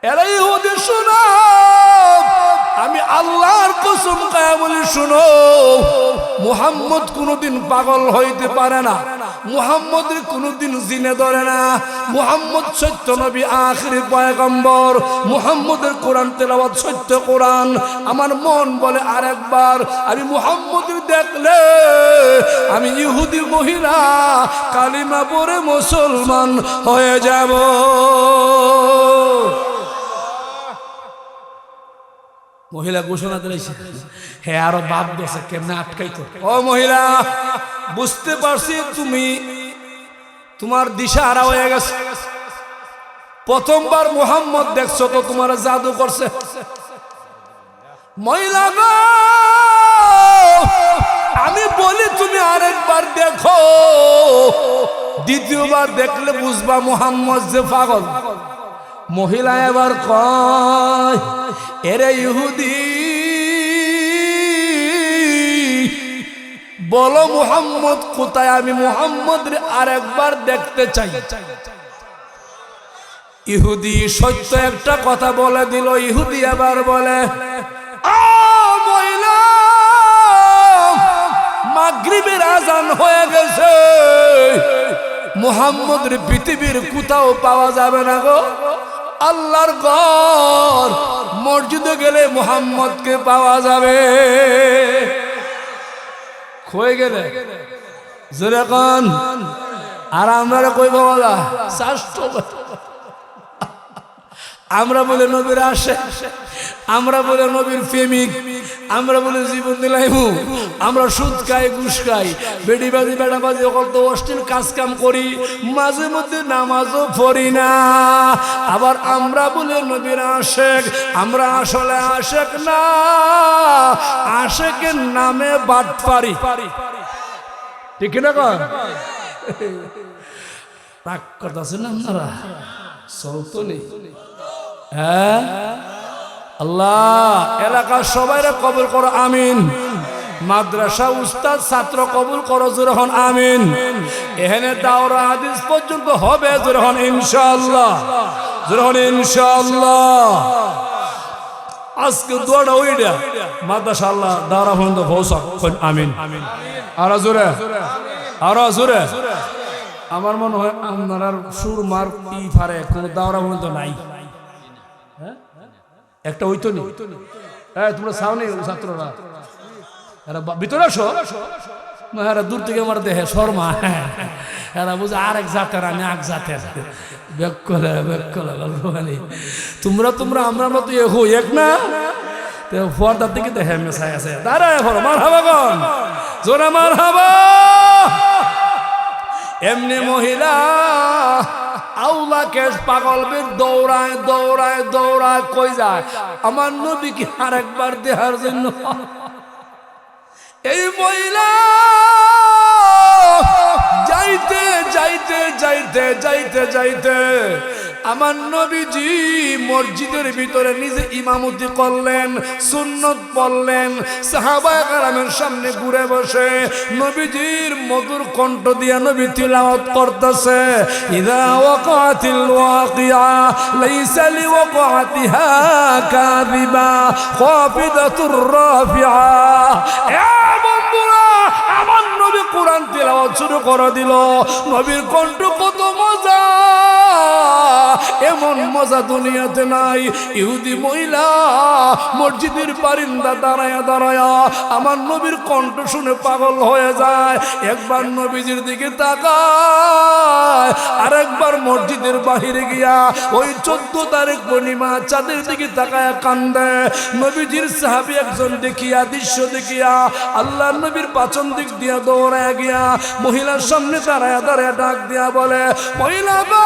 এরাই ইহুদি, শুনো, আমি আল্লাহর কসম খায়া বলি, শুনো, মুহাম্মদ কোনোদিন পাগল হইতে পারে না, মুহাম্মদের কোনোদিন জিনে ধরে না, মুহাম্মদ সত্য নবী আখিরি পয়গম্বর, মুহাম্মদের কোরআন তেলাওয়াত সত্য কোরআন। আমার মন বলে আরেকবার আমি মুহাম্মদের দেখলে আমি ইহুদি মহিলা কালিমা পড়ে মুসলমান হয়ে যাব। মহিলা ঘোষণা দিয়েছে, হ্যাঁ আরো বাপ দোষে কেমনে আটকাইতো। ও মহিলা, বুঝতে পারছি তুমি তোমার দিশা হারা হয়ে গেছে। প্রথমবার মুহাম্মদ দেখছো তো তোমার জাদু করছে। মহিলা গো, আমি বলি তুমি আরেকবার দেখো, দ্বিতীয়বার দেখলে বুঝবা মুহাম্মদ যে পাগল। মহিলা এবার কয়, এরে ইহুদি, বলো মুহাম্মদ কোথায়, আমি মুহাম্মদ রে আরেকবার দেখতে চাই। ইহুদি সত্য একটা কথা বলে দিল। ইহুদি আবার বলে, মহিলা, মাগরিবের আজান হয়ে গেছে, মুহাম্মদের পৃথিবীর কোথাও পাওয়া যাবে না গো। আল্লাহর ঘর মসজিদে গেলে মুহাম্মদকে পাওয়া যাবে। কই গেলে জোরে কোন, আর আমরা কই বাবা আমরা বলে নবীর আসে, আমরা বলে নবীর প্রেমিক, আমরা বলে জীবন দিলাইমু, আমরা সুদ খাই, ঘুষ খাই, বেডিবাজি বেড়াবাজি কত অশ্লীল কাজ কাম করি, মাঝে মধ্যে নামাজও পড়ি না। আবার আমরা বলে নবীর আশেক, আমরা আসলে আশেক না, আশেকের নামে বাটপারি। ঠিক না কর, রাগ করতেছেন আপনারা, চলতো নেই। হ্যাঁ, আল্লাহ এলাকার সবাই কবুল করো, আমিন। মাদ্রাসা উস্তাদ ছাত্র কবুল করো, জোরে হন আমিন। এখানে দাওরা হাদিস পর্যন্ত হবে, জোরে হন ইনশাআল্লাহ, জোরে হন ইনশাআল্লাহ। আজকে দোয়াটা ওইটা মাদ্রাসা আল্লাহ দাওরা পর্যন্ত পৌঁছাক, আমিন। আর জোরে, আর জোরে। আমার মনে হয় আপনার সুর মার ই ফারে কোন দাওরা পর্যন্ত নাই। একটা হইতো নি, তোমরা সামনে ছাত্ররা এরা ভিতরে আসো, এরা দূর থেকে আমার দেহে শর্মা, এরা বুঝে আরেক জাতের, আমি এক জাতের। তোমরা তোমরা আমরা মতো এক না, পর্দার দিকে দেখে মেশাই আছে। দাঁড়ায় মার হাবা গন, জোরে মার হাবা। এমনি মহিলা আউলাকে পাগল বের দৌড়ায় দৌড়ায় দৌড়ায় কই যায় আমার নবীকে আরেকবার দেখার জন্য। এই মহিলা যাইতে যাইতে যাইতে যাইতে যাইতে আমার নবীজি মসজিদের ভিতরে নিজে ইমামতি করলেন, সুন্নত পড়লেন, সাহাবায়ে কেরামের সামনে ঘুরে বসে নবীজির মধুর কণ্ঠ দিয়া নবী তিলাওয়াত করতেছে। ইযা ওয়াকাতিল ওয়াকিয়া লাইসা লিওয়াকাতিহা কাযিবা খাফিদাতুর রাফিআ। আমার নবী কোরআন তিলাওয়াত শুরু করে দিল। নবীর কণ্ঠ কত মজা, এমন মজা দুনিয়াতে নাই। ইহুদি মহিলা মসজিদের বারিন্দা দাঁড়ায়া দাঁড়ায়া আমার নবীর কণ্ঠ শুনে পাগল হয়ে যায়। একবার নবীজির দিকে তাকায়, আরেকবার মসজিদের বাহিরে গিয়া ওই 14 তারিখ পূর্ণিমা চাঁদের দিকে তাকায় কান্দে। নবীজির সাহাবী একজন দেখিয়া, দৃশ্য দেখিয়া আল্লাহর নবীর পাচন দিক দিয়া দৌড়ায় গিয়া মহিলার সামনে দাঁড়ায়া দাঁড়ায়া ডাক দিয়া বলে, মহিলা গো,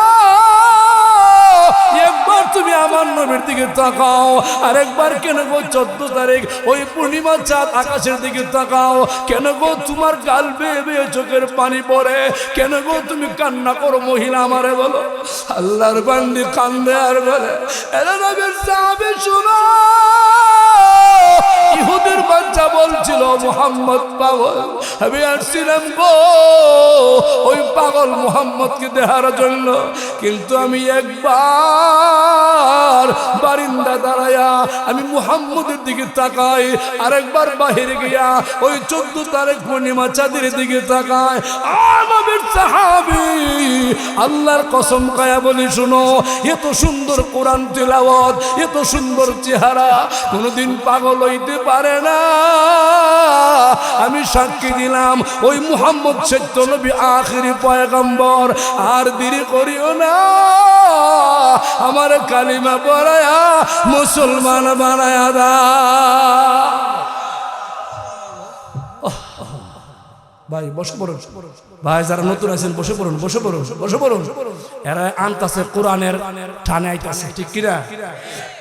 একবার তুমি আমার নবীর দিকে তাকাও। আর একবার কেন গো 14 তারিখ ওই পূর্ণিমা চাঁদ আকাশের দিকে তাকাও। কেন গো তোমার গাল বেয়ে বেয়ে চোখের পানি পড়ে, কেন গো তুমি কান্না করো? মহিলা আমারে বলো। আল্লাহর বান্দি কান্দে আর বলে, এরা নবীর সাহাবী শুনো, ইহুদির বাচ্চা বলছিল মুহাম্মদ পাগল, আমি আসছিলাম গো ওই পাগল মুহাম্মদকে দেখার জন্য, কিন্তু আমি একবার বারিন্দা দাঁড়ায়া আমি মুহাম্মদের দিকে তাকাই, আরেকবার বাহিরে গিয়া ওই 14 তারিখ পূর্ণিমা চাঁদের দিকে তাকায়। আমাদের সাহাবী আল্লাহর কসম খায়া বলি শুনো, এত সুন্দর কোরআন তিলাওয়াত, এত সুন্দর চেহারা কোনদিন পাগল হইতে পারে না। আমি সাক্ষী দিলাম ওই মুহাম্মদ সত্য নবী, আখিরি পয়গম্বর। আর দেরি করিও না, আমার কালিমা পড়ায়া মুসলমান বানায়া দা। ভাই বসে পড়ুন, ভাই যারা নতুন আছেন বসে পড়ুন, বসে পড়ুন, বসে পড়ুন। এরা আনতাছে কোরআনের টানে আইতাছে, ঠিক কিনা?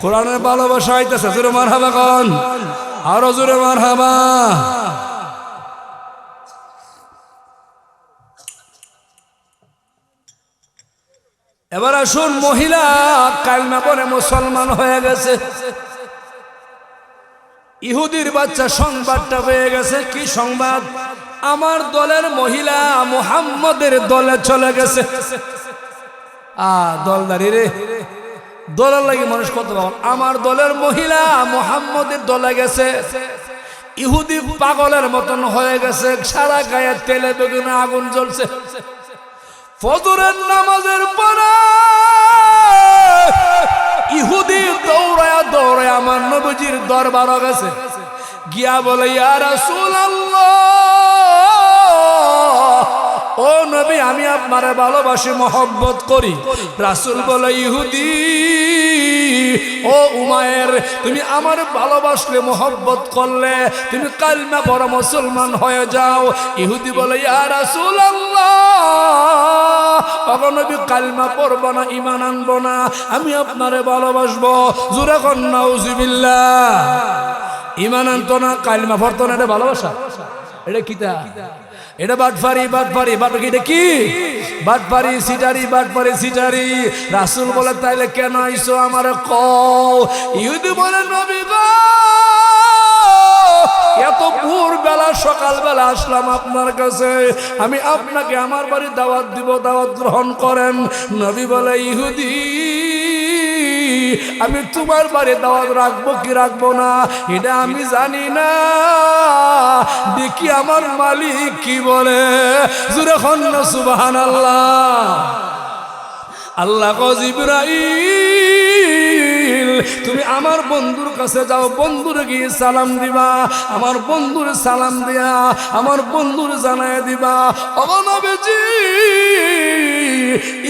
কোরআনের ভালোবাসা আইতাছে। জোরে মারহাবা কোন, আরো জোরে মারহাবা। এবার আসুন, মহিলা কালমা পড়ে মুসলমান হয়ে গেছে। ইহুদির বাচ্চা সংবাদটা পেয়ে গেছে। কি সংবাদ? আমার দলের মহিলা মুহাম্মদের দলে চলে গেছে। দলদারি রে, দলের লাগে মানুষ কত পাগল। আমার দলের মহিলা মুহাম্মদের দলে গেছে। ইহুদি পাগলের মতন হয়ে গেছে, সারা গায়ে তেলে বেগুনে আগুন জ্বলছে। ফজরের নামাজের পরে ইহুদি দৌড়ায়া দৌড়ায়া আমার নবীজির দরবারে গেছে, গিয়া বলে ইয়া রাসূলুল্লাহ, ও নবী আমি আপনারে ভালোবাসি, মহব্বত করি। রাসূল বলে ইহুদি ও উমায়ের, তুমি আমার ভালোবাসলে মহব্বত করলে তুমি কালমা পড়া মুসলমান হয়ে যাও। ইহুদি বলে ইয়া রাসূলুল্লাহ, নবী কালমা পড়ব না, ঈমান আনব না, আমি আপনারে ভালোবাসবো। জোরে কোন নাউযুবিল্লাহ। ঈমান আনতো না, কালমা পড়তো না, এটা ভালোবাসা? এটা কিতা? এটা বাটপারি, বাটপারি, বাটপারি। এটা কি? বাটপারি, সিটারি, বাটপারি, সিটারি। রাসূল বলে তাইলে কেন আইছো আমারে কও। ইহুদি বলে নবী গো, এত ভোর বেলা সকাল বেলা আসলাম আপনার কাছে, আমি আপনাকে আমার বাড়ি দাওয়াত দিব, দাওয়াত গ্রহণ করেন। নবী বলে ইহুদি আমি তোমার বাড়ি দাওয়াত রাখবো কি রাখবো না এটা আমি জানি না, দেখি আমার মালিক কি বলে। জোরে খান সুবহানাল্লাহ। আল্লাহ কো জিবরাইল তুমি আমার বন্ধুর কাছে যাও, বন্ধুরে গিয়ে সালাম দিবা, আমার বন্ধুর সালাম দিয়া আমার বন্ধুর জানায় দিবা ও নবীজি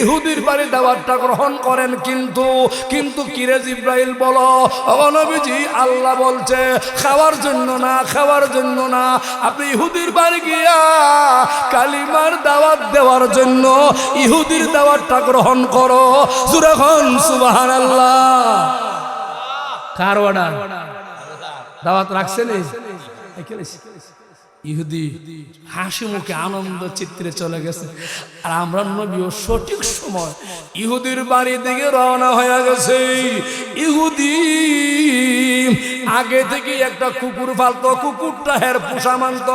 ইহুদির বাড়ি দাওয়াতটা গ্রহণ করেন, কিন্তু কিরে জিবরাইল বলো ও নবীজি আল্লাহ বলছে খাওয়ার জন্য না, খাওয়ার জন্য না, আপনি ইহুদির বাড়ি গিয়া কালিমার দাওয়াত দেওয়ার জন্য ইহুদির দাওয়াতটা গ্রহণ করো। জোরে খান সুবহানাল্লাহ। কার অর্ডার? দাওয়াত রাখছেন ইহুদি হাসি মুখে আনন্দ চিত্রে চলে গেছে। আর আমরা নবীও সঠিক সময় ইহুদির বাড়ি দিকে রওনা হয়ে গেছে। ইহুদি আগে থেকে একটা কুকুর পালতো, কুকুরটা হের পোষা মানত।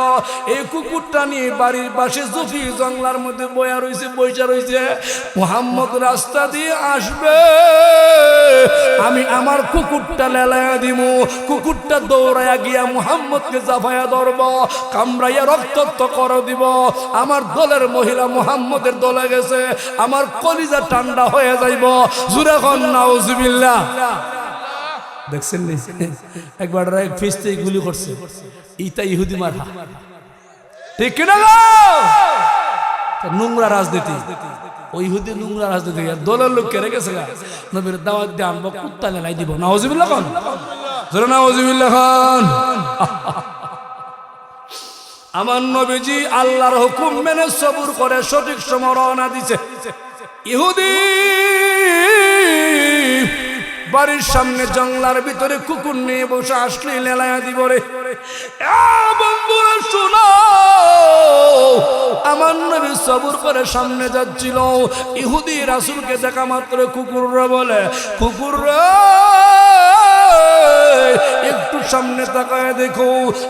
এই কুকুরটা নিয়ে বাড়ির পাশে জফি জঙ্গলার মধ্যে বয়া রয়েছে, বইসা রয়েছে। মুহাম্মদ রাস্তা দিয়ে আসবে, আমি আমার কুকুরটা লেলায়া দিব। কুকুরটা দৌড়ায়া গিয়া মুহাম্মদকে জাফায়া ধরব, কামড়াইয়া রক্তাক্ত করে দিব। আমার দলের মহিলা মুহাম্মদের দলে গেছে, আমার কলিজা ঠান্ডা হয়ে যাইব। জোরে কোন নাউজুবিল্লাহ। দেখছেন একবার ফিস্তে গুলি করছে, ইটা ইহুদি মারা, ঠিক কিনা? নোংরা রাজনীতি, ওই ইহুদি নোংরা রাজনীতি। দলের লোক কেড়ে গেছে, নবীর দাওয়াত দিয়ে আনবো, কুত্তা লেলাই দিব। নাউজুবিল্লাহ খান, জোরে নাউজুবিল্লাহ খান। আমার নবীজি আল্লাহর হুকুম মেনে সবুর করে সঠিক সময় রওনা দিছে। ইহুদি বাড়ির সামনে জঙ্গলার ভিতরে কুকুর নিয়ে বসে আসলে লেলায়া দিব রে। বন্ধুরা শোনো, আমার নবী সবুর করে সামনে যাচ্ছিল। ইহুদি রাসূলকে দেখা মাত্র কুকুররা বলে, কুকুররা একটু সামনে তাকায় দেখো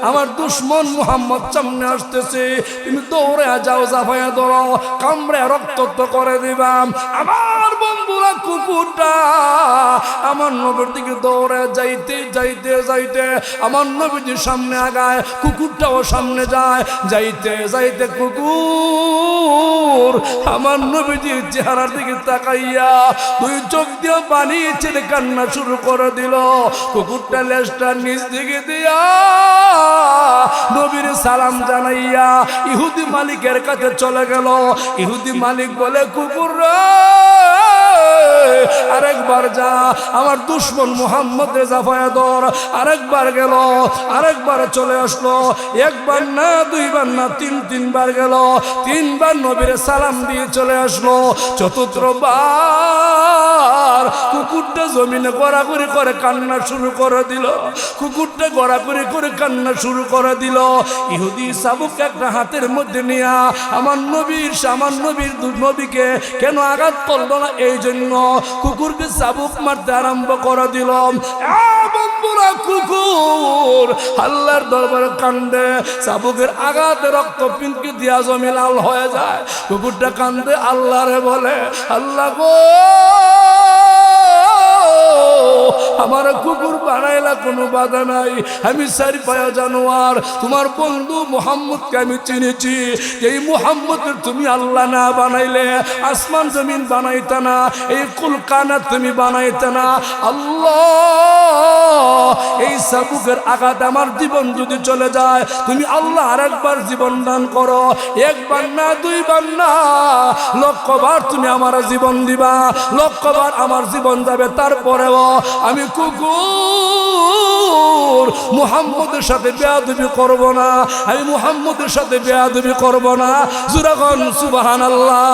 আমার দুশ্মন মুহাম্মদ সামনে আসতেছে, তুমি দৌড়ে যাও, জাফায়া ধরো, কামড়ে রক্তাক্ত করে দিবাম। আমার বন্ধুরা কুকুরটা আমার নবীর দিকে দৌড়ে যাইতে যাইতে যাইতে আমার নবীজির সামনে আগায়, কুকুরটাও সামনে যায়, যাইতে যাইতে কুকুর আমার নবীজির চেহারার দিকে তাকাইয়া দুই চোখ দিয়ে পানি ছেড়ে কান্না শুরু করে দিল। কুকুরটা লেজটা নিচ দিকে দিয়া নবীর সালাম জানাইয়া ইহুদি মালিকের কাছে চলে গেল। ইহুদি মালিক বলে, কুকুর রে আরেকবার যা, আমার দুশ্মন মুহাম্মদের জাফায়া ধর। আরেকবার গেল, আরেকবার চলে আসলো, একবার না দুইবার না তিনবার গেল, তিনবার নবীর সালাম দিয়ে চলে আসলো। চতুর্থবার কুকুরটা জমিনে গড়াগড়ি করে কান্না শুরু করে দিল। কুকুরটা গড়াগড়ি করে কান্না শুরু করে দিল। ইহুদি চাবুক একটা হাতের মধ্যে নিয়া আমার নবীকে কেন আঘাত করলো না, এই জন্য কুকুরকে চাবুক মারতে আরম্ভ করে দিল। বন্ধুরা কুকুর আল্লাহর দরবারে কান্দে, চাবুকের আঘাতে রক্ত পিনকে দিয়া জমি লাল হয়ে যায়। কুকুরটা কান্দে, আল্লাহরে বলে, আল্লাহ গো আমার কুকুর বানাইলা কোনো বাধা নাই, আমি চারি পায়া জানোয়ার, তোমার বন্ধু মুহাম্মদকে আমি চিনেছি, এই মুহাম্মদের তুমি আল্লাহ না বানাইলে আসমান জমিন বানাইতা না, এই কুলকানা তুমি বানাইতা না। আল্লাহ এই চাবুকের আঘাত আমার জীবন যদি চলে যায়, তুমি আল্লাহ আরেকবার জীবন দান করো, একবার না দুইবার না লক্ষবার তুমি আমার জীবন দিবা, লক্ষবার আমার জীবন যাবে, তারপরেও আমি কুকুর মুহাম্মদের সাথে বেয়াদবি করব না, আমি মুহাম্মদের সাথে বেয়াদবি করব না। জোরে বল সুবহানাল্লাহ।